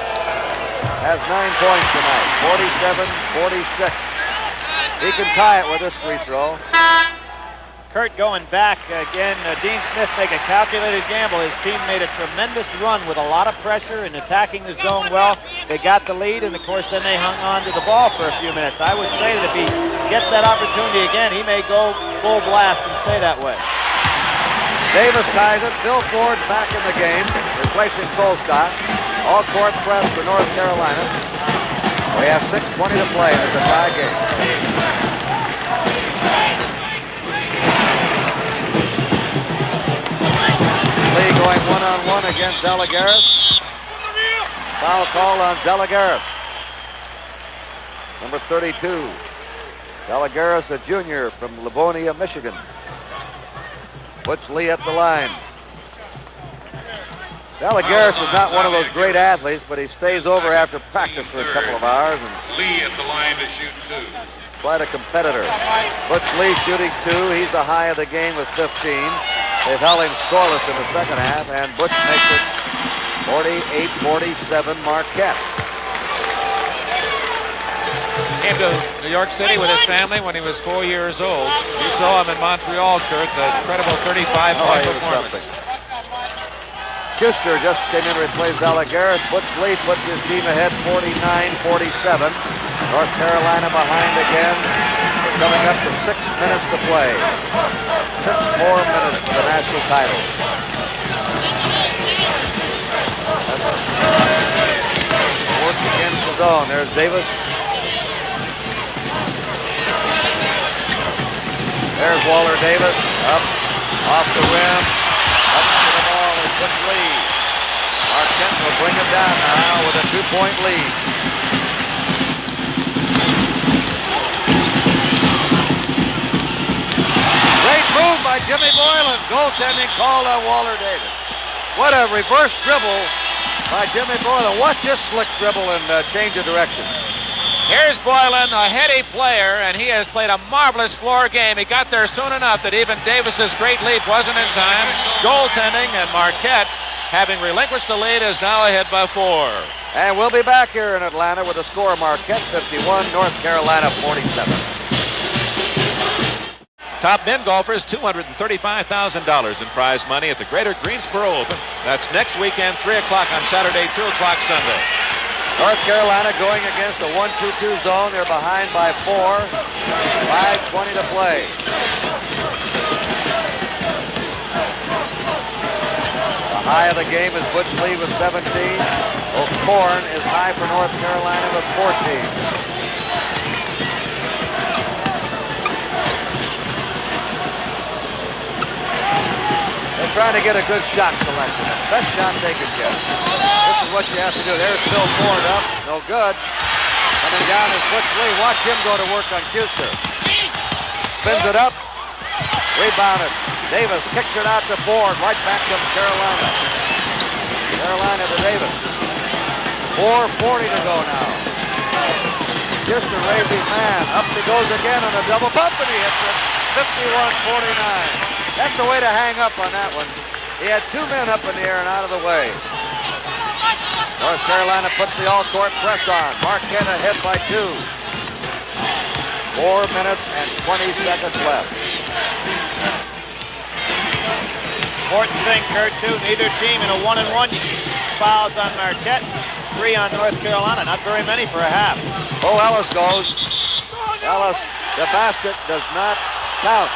has 9 points tonight, 47-46. He can tie it with this free throw. Kurt going back again. Dean Smith make a calculated gamble. His team made a tremendous run with a lot of pressure and attacking the zone well. They got the lead, and of course then they hung on to the ball for a few minutes. I would say that if he gets that opportunity again, he may go full blast and stay that way. Davis ties it. Bill Ford back in the game, replacing Colstott. All court press for North Carolina. We have 6:20 to play. It's a tie game. Lee going one-on-one against Delagaris. Foul call on Delagaris. Number 32. Delagaris, a junior from Livonia, Michigan. Butch Lee at the line. Delagaris is not one of those great athletes, but he stays over after practice for a couple of hours. And Lee at the line to shoot 2. Quite a competitor. Butch Lee shooting 2. He's the high of the game with 15. They've held him scoreless in the second half, and Butch makes it 48-47 Marquette. Came to New York City with his family when he was 4 years old. You saw him in Montreal, Kurt, the incredible 35-point performance. Kuster just came in to replace Delagaris. Butch Lee puts his team ahead 49-47. North Carolina behind again. We're coming up to 6 minutes to play. 6 more minutes for the national title. Works against the zone. There's Davis. There's Walter Davis. Up, off the rim. Up to the ball is Butch Lee. Marquette will bring it down now with a 2-point lead. Great move by Jimmy Boylan. Goaltending called on Walter Davis. What a reverse dribble by Jimmy Boylan. Watch this slick dribble and change of direction. Here's Boylan, a heady player, and he has played a marvelous floor game. He got there soon enough that even Davis's great lead wasn't in time. Goaltending, and Marquette, having relinquished the lead, is now ahead by 4. And we'll be back here in Atlanta with a score: Marquette 51, North Carolina 47. Top men golfers, $235,000 in prize money at the Greater Greensboro Open. That's next weekend, 3 o'clock on Saturday, 2 o'clock Sunday. North Carolina going against a 1-2-2 zone. They're behind by 4. 5:20 to play. The high of the game is Butch Lee with 17. O'Corn is high for North Carolina with 14. They're trying to get a good shot selection. Best shot they can get. This is what you have to do. There's Bill Ford up. No good. Coming down is Butch Lee. Watch him go to work on Kuster. Spins it up. Rebounded. Davis kicks it out to Ford. Right back to Carolina. Carolina to Davis. 4:40 to go now. Kuster raised his man. Up he goes again on a double bump, and he hits it. 51-49. That's the way to hang up on that one. He had 2 men up in the air and out of the way. North Carolina puts the all-court press on. Marquette ahead by 2. 4 minutes and 20 seconds left. Important thing, Kurt, too. Neither team in a 1-and-1. Fouls on Marquette, 3 on North Carolina. Not very many for a half. Bo Ellis goes. Ellis, the basket does not count.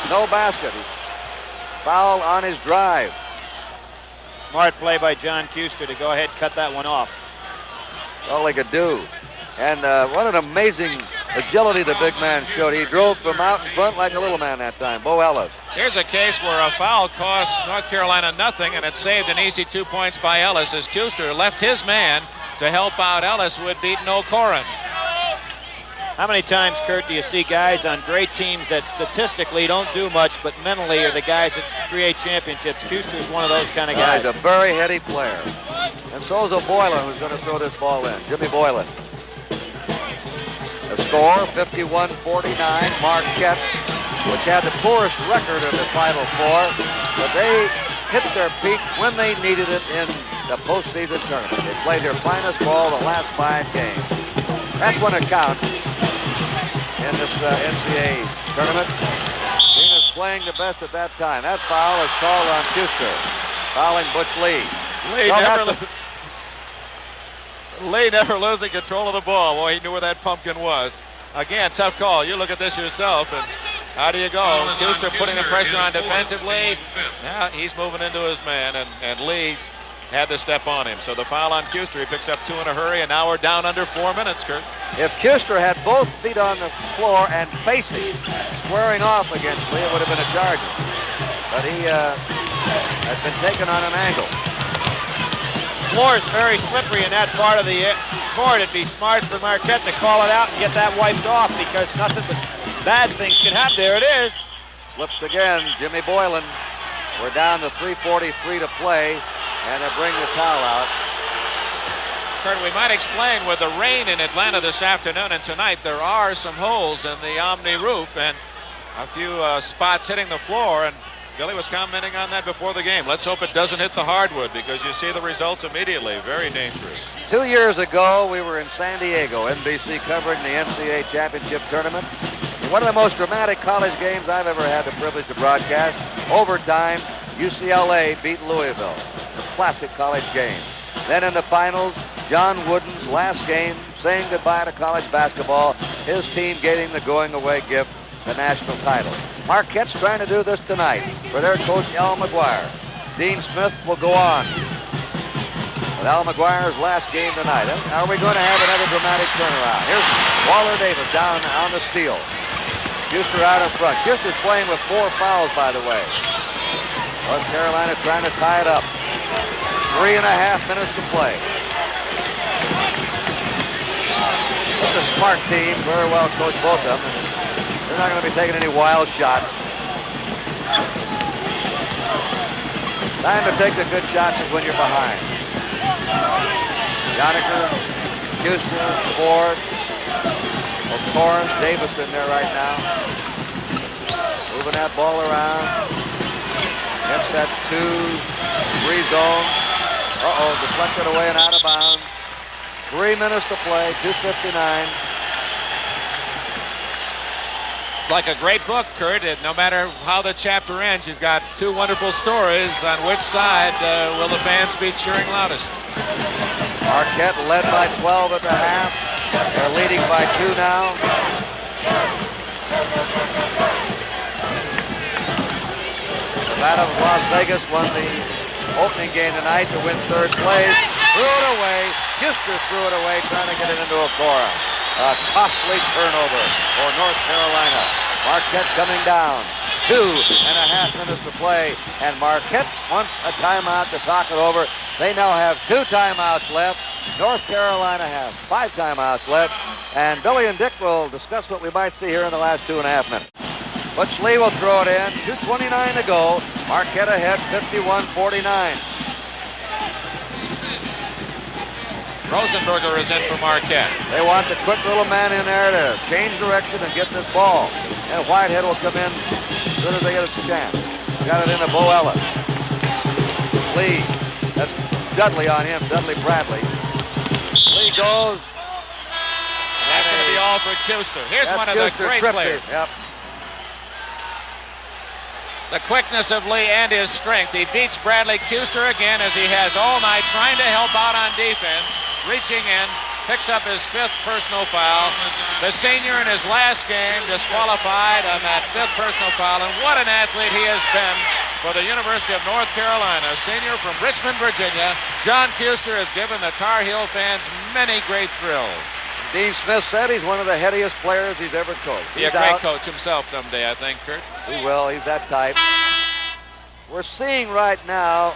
No basket. Foul on his drive. Smart play by John Kuster to go ahead and cut that one off. That's all he could do. And what an amazing agility the big man showed. He drove from out in front like a little man that time. Bo Ellis. Here's a case where a foul cost North Carolina nothing, and it saved an easy 2 points by Ellis as Kuster left his man to help out Ellis, who had beaten O'Corn. How many times, Kurt, do you see guys on great teams that statistically don't do much, but mentally are the guys that create championships? Kuster's one of those kind of guys. He's a very heady player. And so is Boylan, who's going to throw this ball in. Jimmy Boylan. The score, 51-49. Marquette, which had the poorest record of the Final Four, but they hit their peak when they needed it in the postseason tournament. They play their finest ball the last 5 games. That's when it counts in this NCAA tournament. Zena's playing the best at that time. That foul is called on Kuster, fouling Butch Lee. Lee never losing control of the ball. Boy, he knew where that pumpkin was. Again, tough call. You look at this yourself, and how do you go? Kuster putting the pressure on defensively. Now he's moving into his man, and Lee had to step on him. So the foul on Kuster. He picks up 2 in a hurry, and now we're down under 4 minutes, Kurt. If Kuster had both feet on the floor and facing, squaring off against Lee, it would have been a charge. But he has been taken on an angle. Floor is very slippery in that part of the court. It'd be smart for Marquette to call it out and get that wiped off, because nothing but bad things can happen. There it is. Slips again, Jimmy Boylan. We're down to 3:43 to play, and they bring the towel out. Kurt, we might explain, with the rain in Atlanta this afternoon and tonight, there are some holes in the Omni roof and a few spots hitting the floor, and Billy was commenting on that before the game. Let's hope it doesn't hit the hardwood, because you see the results immediately. Very dangerous. 2 years ago, we were in San Diego, NBC, covering the NCAA championship tournament. One of the most dramatic college games I've ever had the privilege to broadcast. Overtime, UCLA beat Louisville. A classic college game. Then in the finals, John Wooden's last game, saying goodbye to college basketball. His team getting the going-away gift, the national title. Marquette's trying to do this tonight for their coach, Al McGuire. Dean Smith will go on with Al McGuire's last game tonight. Are we going to have another dramatic turnaround? Here's Waller Davis down on the steal. Kuster out in front. Kuster's playing with 4 fouls, by the way. North Carolina trying to tie it up. 3.5 minutes to play. It's a smart team, very well coached, both of them. They're not going to be taking any wild shots. Time to take the good shots is when you're behind. Yoniker, Kuster, Ford, O'Koren, Davis in there right now. Moving that ball around. Gets that 2-3 zone. Deflected away and out of bounds. 3 minutes to play, 2:59. Like a great book, Kurt. No matter how the chapter ends, you've got 2 wonderful stories. On which side will the fans be cheering loudest? Marquette led by 12 at the half. They're leading by 2 now. Nevada of Las Vegas won the opening game tonight to win 3rd place. Threw it away. Kuster threw it away, trying to get it into O'Koren. A costly turnover for North Carolina. Marquette coming down. 2.5 minutes to play. And Marquette wants a timeout to talk it over. They now have 2 timeouts left. North Carolina have 5 timeouts left. And Billy and Dick will discuss what we might see here in the last 2.5 minutes. Butch Lee will throw it in. 2:29 to go. Marquette ahead, 51-49. Rosenberger is in for Marquette. They want the quick little man in there to change direction and get this ball. And Whitehead will come in as soon as they get a chance. Got it into Bo Ellis. Lee. That's Dudley on him, Dudley Bradley. Lee goes. That's going to be all for Kuster. Here's one of the great players. Yep. The quickness of Lee and his strength. He beats Bradley Kuster again, as he has all night, trying to help out on defense. Reaching in, picks up his 5th personal foul. The senior in his last game disqualified on that 5th personal foul. And what an athlete he has been for the University of North Carolina. Senior from Richmond, Virginia. John Kuster has given the Tar Heel fans many great thrills. Dean Smith said he's one of the headiest players he's ever coached. Be a great coach himself someday, I think, Kurt. He will. He's that type. We're seeing right now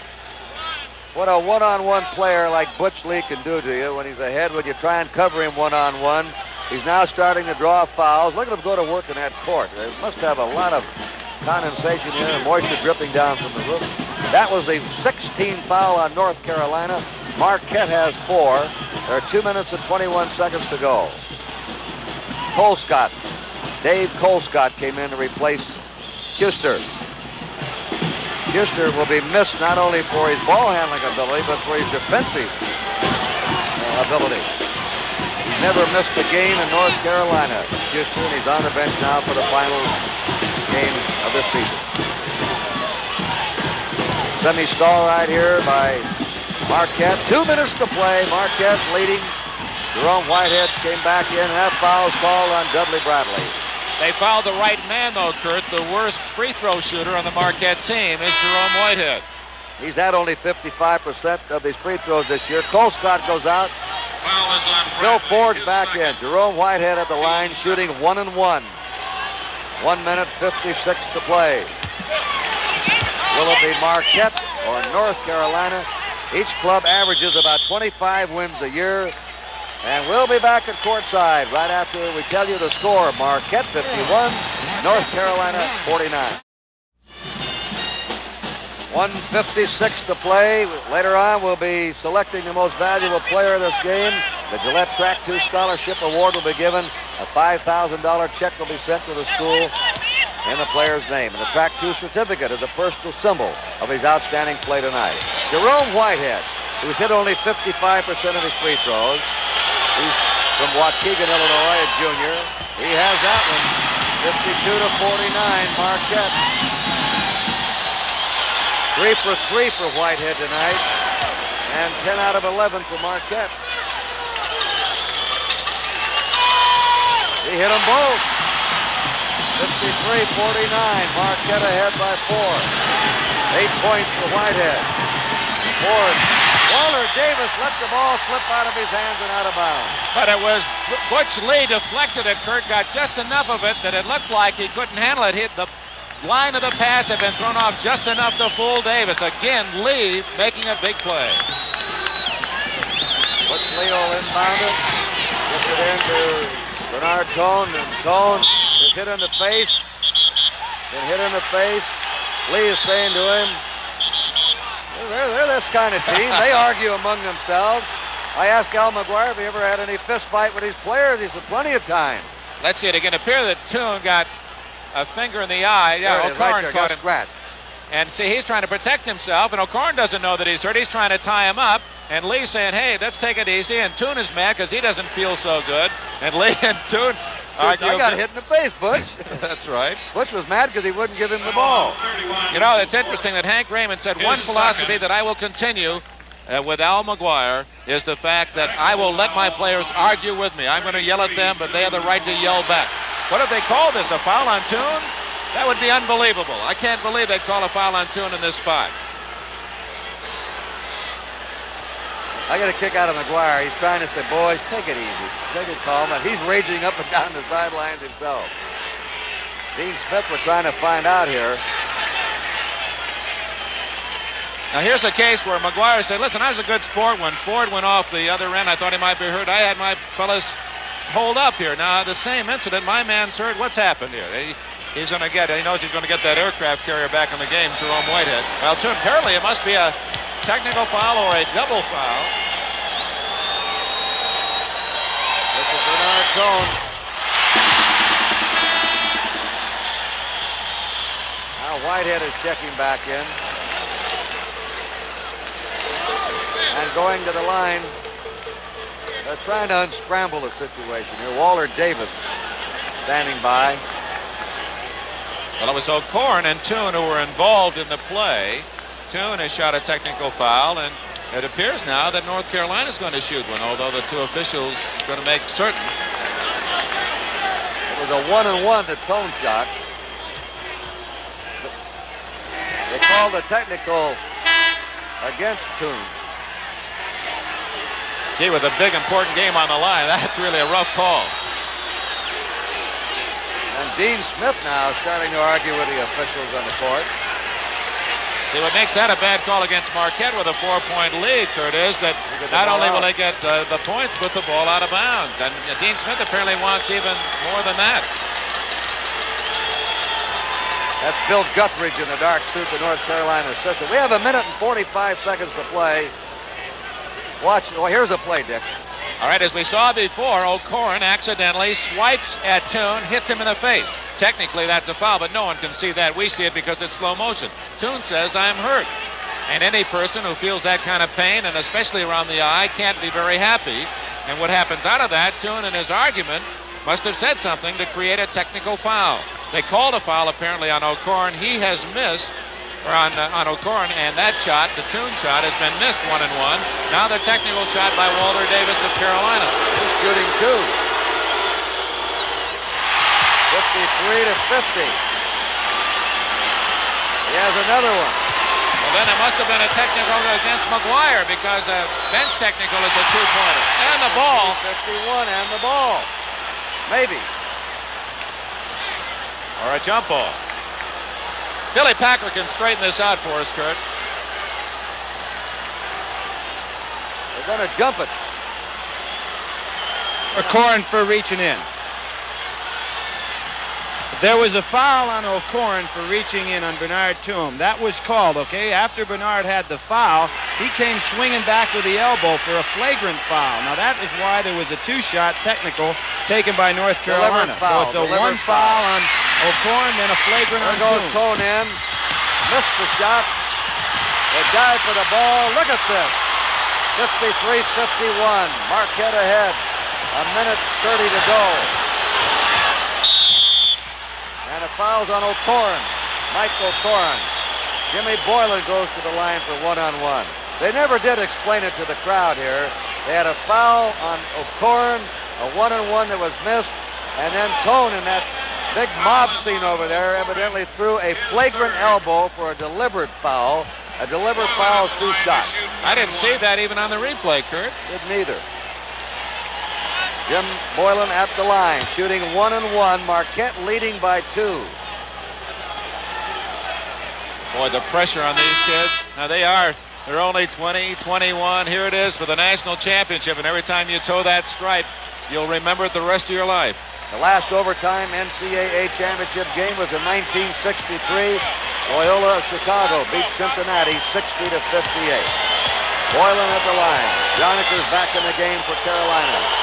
what a one-on-one player like Butch Lee can do to you when he's ahead. When you try and cover him one-on-one, he's now starting to draw fouls. Look at him go to work in that court. They must have a lot of condensation here and moisture dripping down from the roof. That was the 16th foul on North Carolina. Marquette has 4. There are 2 minutes and 21 seconds to go. Colescott, Dave Colescott came in to replace Kuster. Schuster will be missed not only for his ball handling ability, but for his defensive ability. He's never missed a game in North Carolina. Schuster, and he's on the bench now for the final game of this season. Semi-stall right here by Marquette. 2 minutes to play. Marquette leading. Jerome Whitehead came back in. Half foul called on Dudley Bradley. They fouled the right man, though, Kurt. The worst free throw shooter on the Marquette team is Jerome Whitehead. He's had only 55% of his free throws this year. Colescott goes out. Foul is on Phil Bradley, Ford's his back second. in. Jerome Whitehead at the line shooting 1-1. 1 minute 56 to play. Will it be Marquette or North Carolina? Each club averages about 25 wins a year. And we'll be back at courtside right after we tell you the score. Marquette 51, North Carolina 49. 1:56 to play. Later on, we'll be selecting the most valuable player of this game. The Gillette Track 2 Scholarship Award will be given. A $5,000 check will be sent to the school in the player's name. And the Track 2 certificate is a personal symbol of his outstanding play tonight. Jerome Whitehead, who's hit only 55% of his free throws. He's from Waukegan, Illinois, a junior. He has that one. 52-49, Marquette. 3 for 3 for Whitehead tonight. And 10 out of 11 for Marquette. He hit them both. 53-49. Marquette ahead by 4. 8 points for Whitehead. Ford. Waller Davis let the ball slip out of his hands and out of bounds. But it was Butch Lee deflected it. Kurt got just enough of it that it looked like he couldn't handle it. Hit the line of the pass had been thrown off just enough to fool Davis. Again, Lee making a big play. Butch Lee will inbound it. Gets it into Bernard Cone, and Cone is hit in the face. Been hit in the face. Lee is saying to him, they're this kind of team. They argue among themselves. I asked Al McGuire if he ever had any fist fight with his players. He said plenty of time. Let's see it again. It appears that Toon got a finger in the eye. Yeah, there it is, O'Corn right there, caught got him. scratched. And see, he's trying to protect himself, and O'Corn doesn't know that he's hurt. He's trying to tie him up. And Lee saying, hey, let's take it easy. And Toon is mad because he doesn't feel so good. And Lee and Toon argue. I got hit in the face, Butch. That's right. Butch was mad because he wouldn't give him the ball. You know, it's interesting that Hank Raymond said one philosophy that I will continue with Al McGuire is the fact that I will let my players argue with me. I'm going to yell at them, but they have the right to yell back. What if they call this a foul on Toon? That would be unbelievable. I can't believe they'd call a foul on Toon in this spot. I got a kick out of McGuire. He's trying to say, boys, take it easy. Take it calm. And he's raging up and down the sidelines himself. Dean Smith, we're trying to find out here. Now, here's a case where McGuire said, listen, I was a good sport when Ford went off the other end. I thought he might be hurt. I had my fellas hold up here. Now, the same incident, my man's hurt. What's happened here? He knows he's going to get that aircraft carrier back in the game, Jerome Whitehead. Well, too, apparently it must be a technical foul or a double foul. This is Bernard Cone. Now Whitehead is checking back in. And going to the line. They're trying to unscramble the situation here. Waller Davis standing by. Well, it was O'Corn and Toon who were involved in the play. Toon has shot a technical foul, and it appears now that North Carolina is going to shoot one, although the two officials are going to make certain. It was a 1-1 to Tone shot. They called a technical against Toon. Gee, with a big important game on the line, that's really a rough call. And Dean Smith now starting to argue with the officials on the court. See, what makes that a bad call against Marquette with a 4-point lead, Kurt, is that not only will they get the points, but the ball out of bounds. And Dean Smith apparently wants even more than that. That's Bill Guthridge in the dark suit, the North Carolina assistant. We have 1 minute and 45 seconds to play. Watch. Well, here's a play, Dick. All right, as we saw before, O'Corn accidentally swipes at Toon, hits him in the face. technically that's a foul, but no one can see that. We see it because it's slow motion. Toon says, I'm hurt. And any person who feels that kind of pain, and especially around the eye, can't be very happy. And what happens out of that, Toon in his argument must have said something to create a technical foul. They called a foul apparently on O'Corn. He has missed, or on O'Corn, and that shot, the Toon shot, has been missed 1-1. Now the technical shot by Walter Davis of Carolina. He's shooting 2. 53 to 50. He has another one. Well, then it must have been a technical against McGuire because a bench technical is a 2-pointer. And the ball. 51 and the ball. Maybe. Or a jump ball. Billy Packer can straighten this out for us, Kurt. They're going to jump it. O'Corn for reaching in. There was a foul on O'Corn for reaching in on Bernard Toom. That was called, okay? After Bernard had the foul, he came swinging back with the elbow for a flagrant foul. Now, that is why there was a 2-shot technical taken by North Carolina. Foul. So it's a 1 foul on O'Corn, then a flagrant on Toom. There goes Toom. Toon in. Missed the shot. They dive for the ball. Look at this. 53-51. Marquette ahead. A minute 30 to go. And a foul's on O'Corn. Mike O'Corn. Jimmy Boylan goes to the line for 1-on-1. They never did explain it to the crowd here. They had a foul on O'Corn, a 1-on-1 that was missed, and then Toon in that big mob scene over there evidently threw a flagrant elbow for a deliberate foul. A deliberate foul is 2 shots. I didn't see that even on the replay, Kurt. Didn't either. Jim Boylan at the line, shooting 1-on-1. Marquette leading by 2. Boy, the pressure on these kids. Now they're only 20, 21. Here it is for the national championship, and every time you toe that stripe, you'll remember it the rest of your life. The last overtime NCAA championship game was in 1963. Loyola of Chicago beat Cincinnati 60 to 58. Boylan at the line. Joniker's back in the game for Carolina.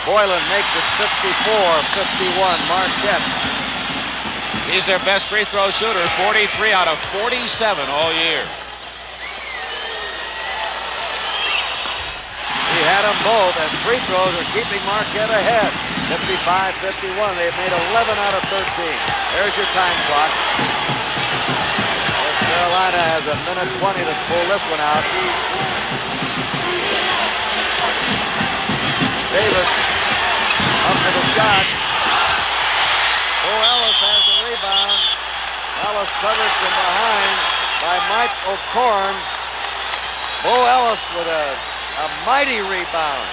Boylan makes it 54-51. Marquette. He's their best free throw shooter, 43 out of 47 all year. He had them both, and free throws are keeping Marquette ahead. 55-51. They've made 11 out of 13. There's your time clock. North Carolina has a minute 20 to pull this one out. Davis up to the shot. Bo Ellis has the rebound. Ellis covered from behind by Mike O'Corn. Bo Ellis with a mighty rebound.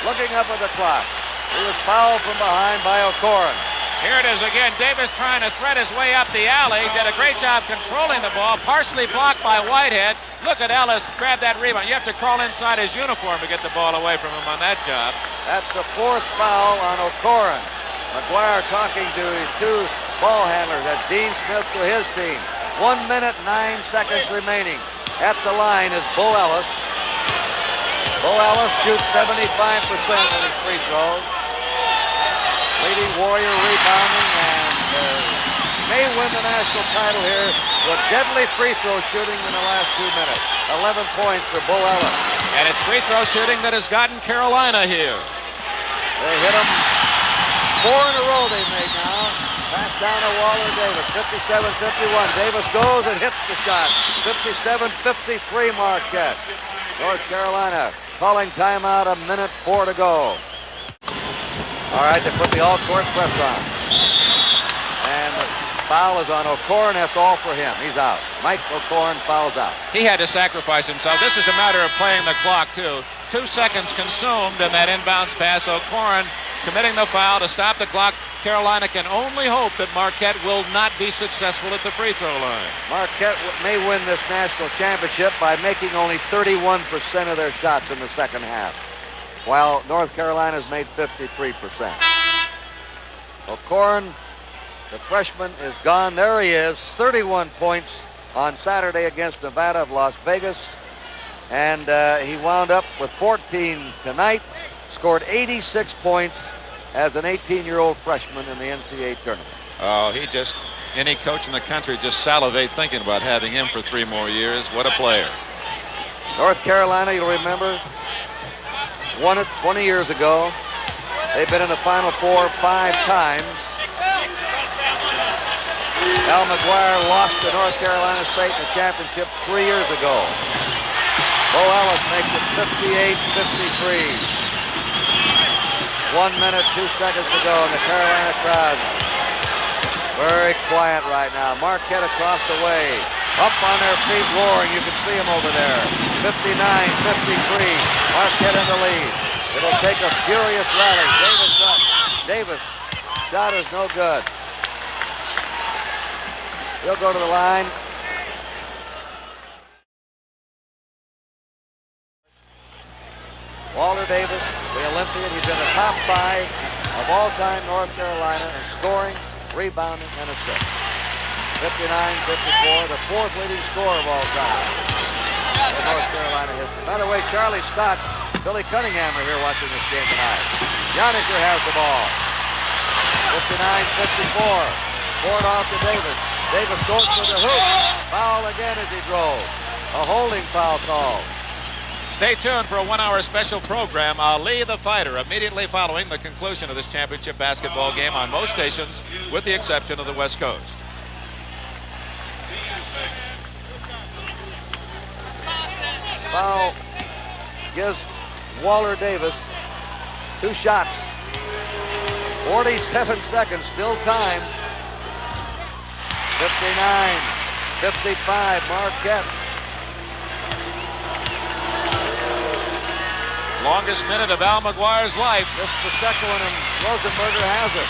Looking up at the clock. He was fouled from behind by O'Corn. Here it is again. Davis trying to thread his way up the alley. Did a great job controlling the ball. Partially blocked by Whitehead. Look at Ellis grab that rebound. You have to crawl inside his uniform to get the ball away from him on that job. That's the 4th foul on O'Corn. McGuire talking to his 2 ball handlers. That's Dean Smith to his team. 1 minute, 9 seconds remaining. At the line is Bo Ellis. Bo Ellis shoots 75% of his free throws. Leading Warrior rebounding and may win the national title here with deadly free throw shooting in the last 2 minutes. 11 points for Bo Ellis. And it's free throw shooting that has gotten Carolina here. They hit him 4 in a row they made now. Pass down to Walter Davis. 57-51. Davis goes and hits the shot. 57-53 Marquette. North Carolina calling timeout, a minute 4 to go. All right, they put the all-court press on. And the foul is on O'Corn. That's all for him. He's out. Mike O'Corn fouls out. He had to sacrifice himself. This is a matter of playing the clock, too. 2 seconds consumed in that inbounds pass. O'Corn committing the foul to stop the clock. Carolina can only hope that Marquette will not be successful at the free throw line. Marquette may win this national championship by making only 31% of their shots in the second half, while North Carolina's made 53%. O'Corn, the freshman, is gone. There he is, 31 points on Saturday against Nevada of Las Vegas. And he wound up with 14 tonight, scored 86 points as an 18-year-old freshman in the NCAA tournament. Oh, any coach in the country just salivate thinking about having him for 3 more years. What a player. North Carolina, you'll remember, won it 20 years ago. They've been in the Final Four 5 times. Al McGuire lost to North Carolina State in the championship 3 years ago. Bo Ellis makes it 58-53. 1 minute, 2 seconds to go, and the Carolina crowd very quiet right now. Marquette across the way, up on their feet, roaring. You can see them over there. 59-53. Marquette in the lead. It'll take a furious rally. Davis up. Davis, shot is no good. He'll go to the line. Walter Davis, the Olympian, he's in the top 5 of all-time North Carolina in scoring, rebounding, and assists. 59-54, the 4th leading scorer of all time in North Carolina history. By the way, Charlie Scott, Billy Cunningham are here watching this game tonight. Yoniker has the ball. 59-54. Ford off to Davis. Davis goes for the hoop. Foul again as he drove. A holding foul call. Stay tuned for a 1-hour special program, Ali the Fighter, immediately following the conclusion of this championship basketball game on most stations, with the exception of the West Coast. Foul gives Walter Davis 2 shots. 47 seconds, still time. 59-55, Marquette. Longest minute of Al McGuire's life. This is the second one, and Rosenberger has it.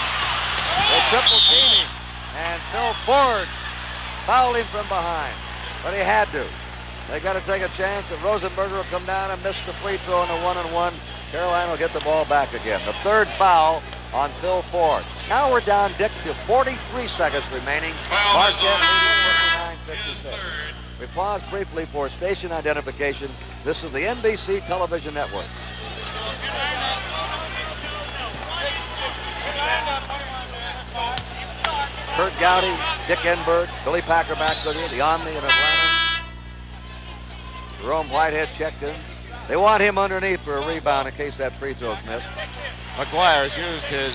They triple team him, and Phil Ford fouled him from behind, but he had to. They got to take a chance that Rosenberger will come down and miss the free throw in the 1-on-1. Carolina will get the ball back again. The 3rd foul on Phil Ford. Now we're down, Dick, to 43 seconds remaining. Marquette leading 59-56. We pause briefly for station identification. This is the NBC television network. Kurt Gowdy, Dick Enberg, Billy Packer back with you, the Omni in Atlanta. Jerome Whitehead checked in. They want him underneath for a rebound in case that free throw's missed. McGuire's used his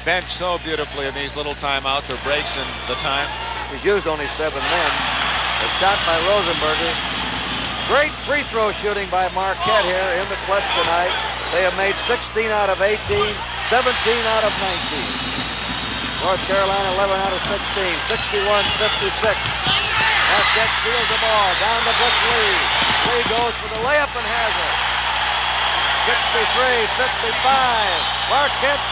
bench so beautifully in these little timeouts or breaks in the time. He's used only 7 men. A shot by Rosenberger. Great free throw shooting by Marquette here in the clutch tonight. They have made 16 out of 18, 17 out of 19. North Carolina 11 out of 16, 61-56. Marquette steals the ball down to Butch Lee. Lee goes for the layup and has it. 63-55. Marquette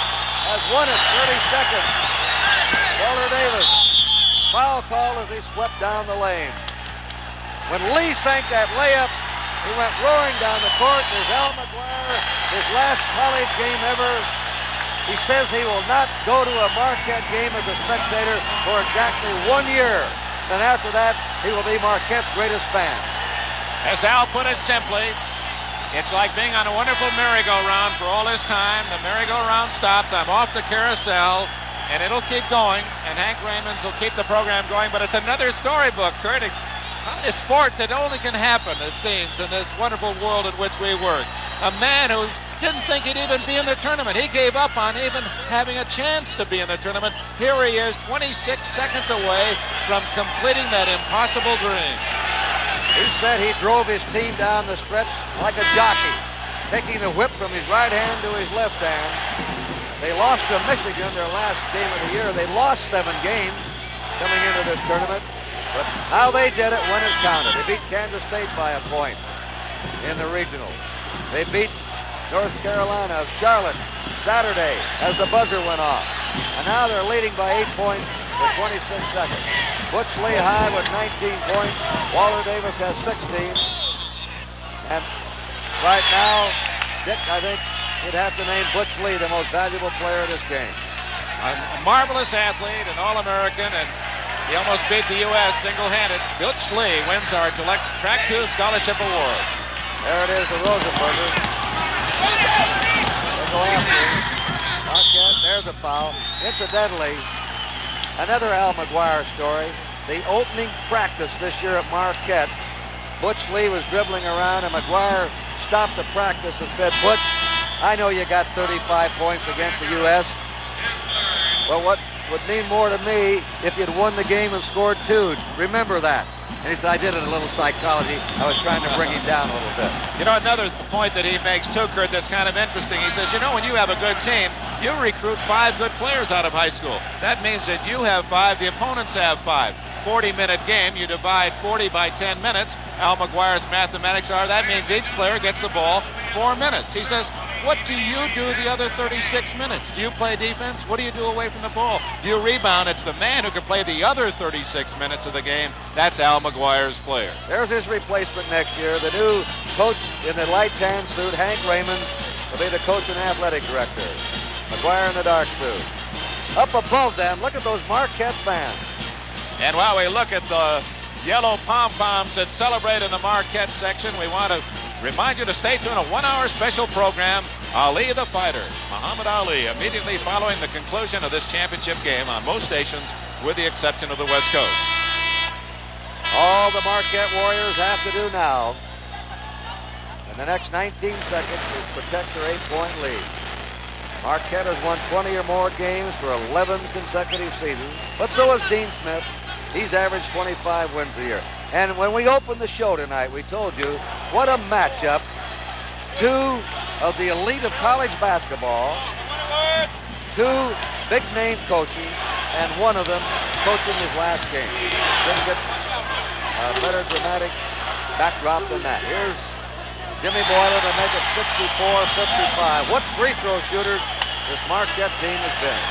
has won it. 30 seconds. Walter Davis. Foul call as he swept down the lane. When Lee sank that layup, he went roaring down the court. There's Al McGuire, his last college game ever. He says he will not go to a Marquette game as a spectator for exactly 1 year. Then after that, he will be Marquette's greatest fan. As Al put it simply, it's like being on a wonderful merry-go-round for all this time. The merry-go-round stops. I'm off the carousel, and it'll keep going, and Hank Raymond's will keep the program going, but it's another storybook, Kurt. It's sports. It only can happen, it seems, in this wonderful world in which we work. A man who didn't think he'd even be in the tournament. He gave up on even having a chance to be in the tournament. Here he is, 26 seconds away from completing that impossible dream. He said he drove his team down the stretch like a jockey, taking the whip from his right hand to his left hand. They lost to Michigan their last game of the year. They lost 7 games coming into this tournament. But how they did it when it counted. They beat Kansas State by a point in the regional. They beat North Carolina of Charlotte Saturday as the buzzer went off. And now they're leading by 8 points with 26 seconds. Butch Lee high with 19 points. Walter Davis has 16. And right now, Dick, I think you'd have to name Butch Lee the most valuable player of this game. A marvelous athlete, an All-American, and he almost beat the U.S. single-handed. Butch Lee wins our Track 2 Scholarship Award. There it is, the Rosenberger. They'll go after him. Marquette was a foul. Incidentally, another Al McGuire story. The opening practice this year at Marquette, Butch Lee was dribbling around, and McGuire stopped the practice and said, Butch, I know you got 35 points against the U.S., but what would mean more to me if you'd won the game and scored 2. Remember that. And he said, I did it a little psychology. I was trying to bring him down a little bit. You know, another point that he makes too, Kurt, that's kind of interesting. He says, you know, when you have a good team, you recruit 5 good players out of high school. That means that you have 5, the opponents have 5. 40-minute game, you divide 40 by 10 minutes. Al McGuire's mathematics are that means each player gets the ball 4 minutes. He says, what do you do the other 36 minutes? Do you play defense? What do you do away from the ball? Do you rebound? It's the man who can play the other 36 minutes of the game. That's Al McGuire's player. There's his replacement next year. The new coach in the light tan suit, Hank Raymond, will be the coach and athletic director. McGuire in the dark suit. Up above them, look at those Marquette fans. And while we look at the yellow pom-poms that celebrate in the Marquette section, we want to remind you to stay tuned. A 1-hour special program, Ali the Fighter, Muhammad Ali, immediately following the conclusion of this championship game on most stations, with the exception of the West Coast. All the Marquette Warriors have to do now in the next 19 seconds is protect their 8-point lead. Marquette has won 20 or more games for 11 consecutive seasons, but so has Dean Smith. He's averaged 25 wins a year. And when we opened the show tonight, we told you what a matchup. 2 of the elite of college basketball, 2 big-name coaches, and one of them coaching his last game. Didn't get a better dramatic backdrop than that. Here's Jimmy Boylan to make it 64-55. What free throw shooters this Marquette team has been.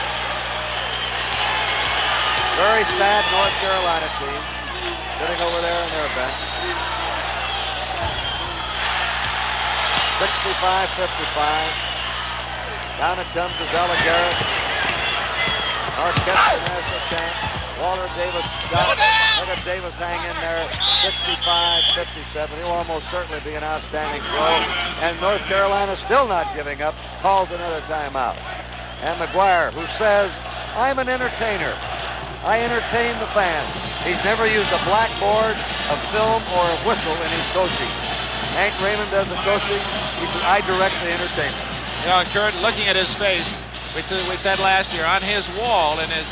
Very sad North Carolina team sitting over there in their bench. 65-55. Down it comes to Zella Garrett. Marquette, the national champ. Walter Davis got it. Look at Davis hang in there. 65-57. He'll almost certainly be an outstanding throw. And North Carolina still not giving up. Calls another timeout. And McGuire, who says, I'm an entertainer. I entertain the fans. He's never used a blackboard, a film, or a whistle in his coaching. Hank Raymond does the coaching. He says, I direct the entertainment. You know, Kurt, looking at his face, we said last year, on his wall in his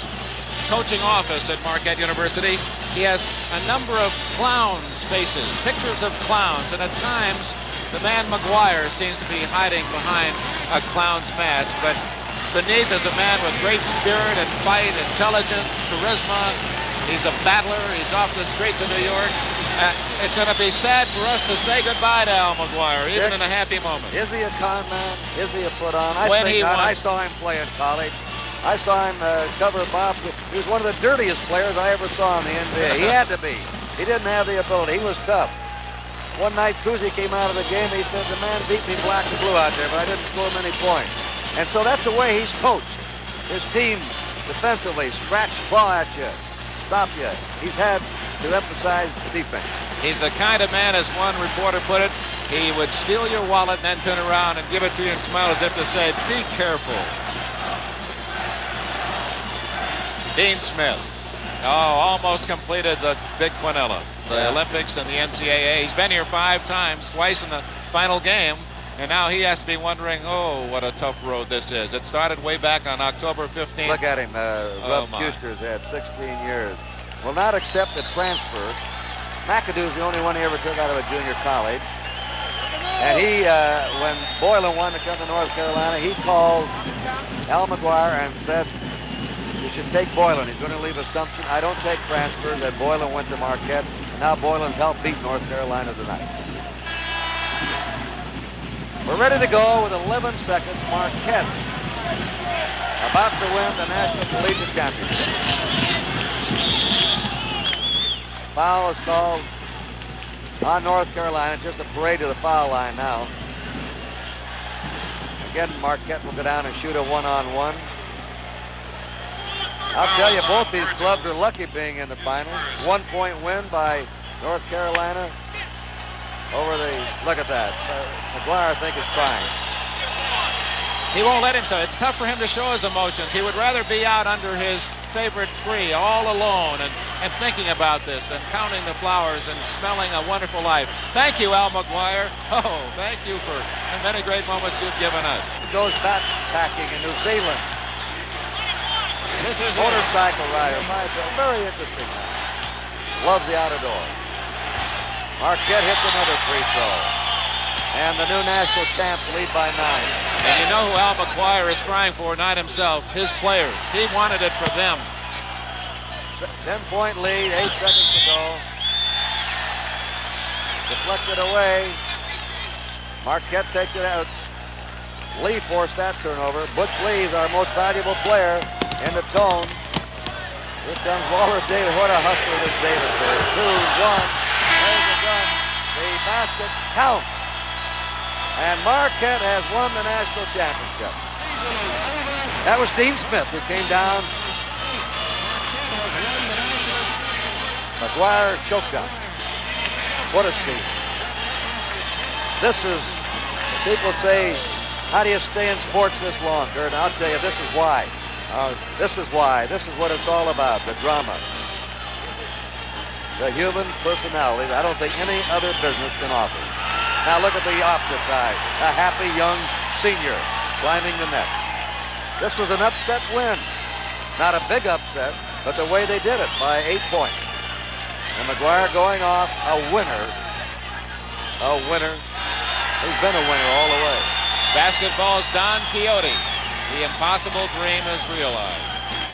coaching office at Marquette University, he has a number of clowns' faces, pictures of clowns, and at times the man McGuire seems to be hiding behind a clown's mask, but beneath is a man with great spirit and fight, intelligence, charisma. He's a battler. He's off the streets of New York. It's going to be sad for us to say goodbye to Al McGuire, even in a happy moment. Is he a con man? Is he a put on? I When think he not. won. I saw him play in college. I saw him cover Bob. He was one of the dirtiest players I ever saw in the NBA. He had to be. He didn't have the ability. He was tough. One night, Cousy came out of the game. He said, the man beat me black and blue out there, but I didn't score many points. And so that's the way he's coached. His team defensively, scratch, claw at you, stop you. He's had to emphasize the defense. He's the kind of man, as one reporter put it, he would steal your wallet and then turn around and give it to you and smile as if to say, be careful. Dean Smith. Oh, almost completed the Big Quinella, the Olympics and the NCAA. He's been here 5 times, twice in the final game. And now he has to be wondering, oh, what a tough road this is. It started way back on October 15th. Look at him. Rub Schuster's had 16 years. Will not accept a transfer. McAdoo's the only one he ever took out of a junior college. And he, when Boylan wanted to come to North Carolina, he called Al McGuire and said, you should take Boylan. He's going to leave Assumption. I don't take transfers. And Boylan went to Marquette. And now Boylan's helped beat North Carolina tonight. We're ready to go with 11 seconds. Marquette about to win the National Collegiate Championship. Foul is called on North Carolina. Just a parade to the foul line now. Again, Marquette will go down and shoot a one-on-one. I'll tell you, both these clubs are lucky being in the finals. 1-point win by North Carolina over the, look at that. McGuire, I think, is crying. He won't let himself. It's tough for him to show his emotions. He would rather be out under his favorite tree all alone and thinking about this and counting the flowers and smelling a wonderful life. Thank you, Al McGuire. Oh, thank you for the many great moments you've given us. He goes backpacking in New Zealand. This is Motorcycle rider. Very interesting man. Loves the outdoors. Marquette hits another free throw. And the new national champs lead by 9. And you know who Al McGuire is crying for, not himself, his players. He wanted it for them. 10-point lead, 8 seconds to go. Deflected away. Marquette takes it out. Lee forced that turnover. Butch Lee is our most valuable player in the tone. Here comes Wallace Davis. What a hustler this Davis is. 2, 1. There's the gun. The basket counts. And Marquette has won the national championship. That was Dean Smith who came down. McGuire choked up. What a speed. This is, people say, how do you stay in sports this long, Kurt? And I'll tell you, this is why. This is why. This is what it's all about, the drama. The human personality that I don't think any other business can offer. Now look at the opposite side. A happy young senior climbing the net. This was an upset win. Not a big upset, but the way they did it by 8 points. And McGuire going off a winner. A winner. He's been a winner all the way. Basketball's Don Quixote. The impossible dream is realized.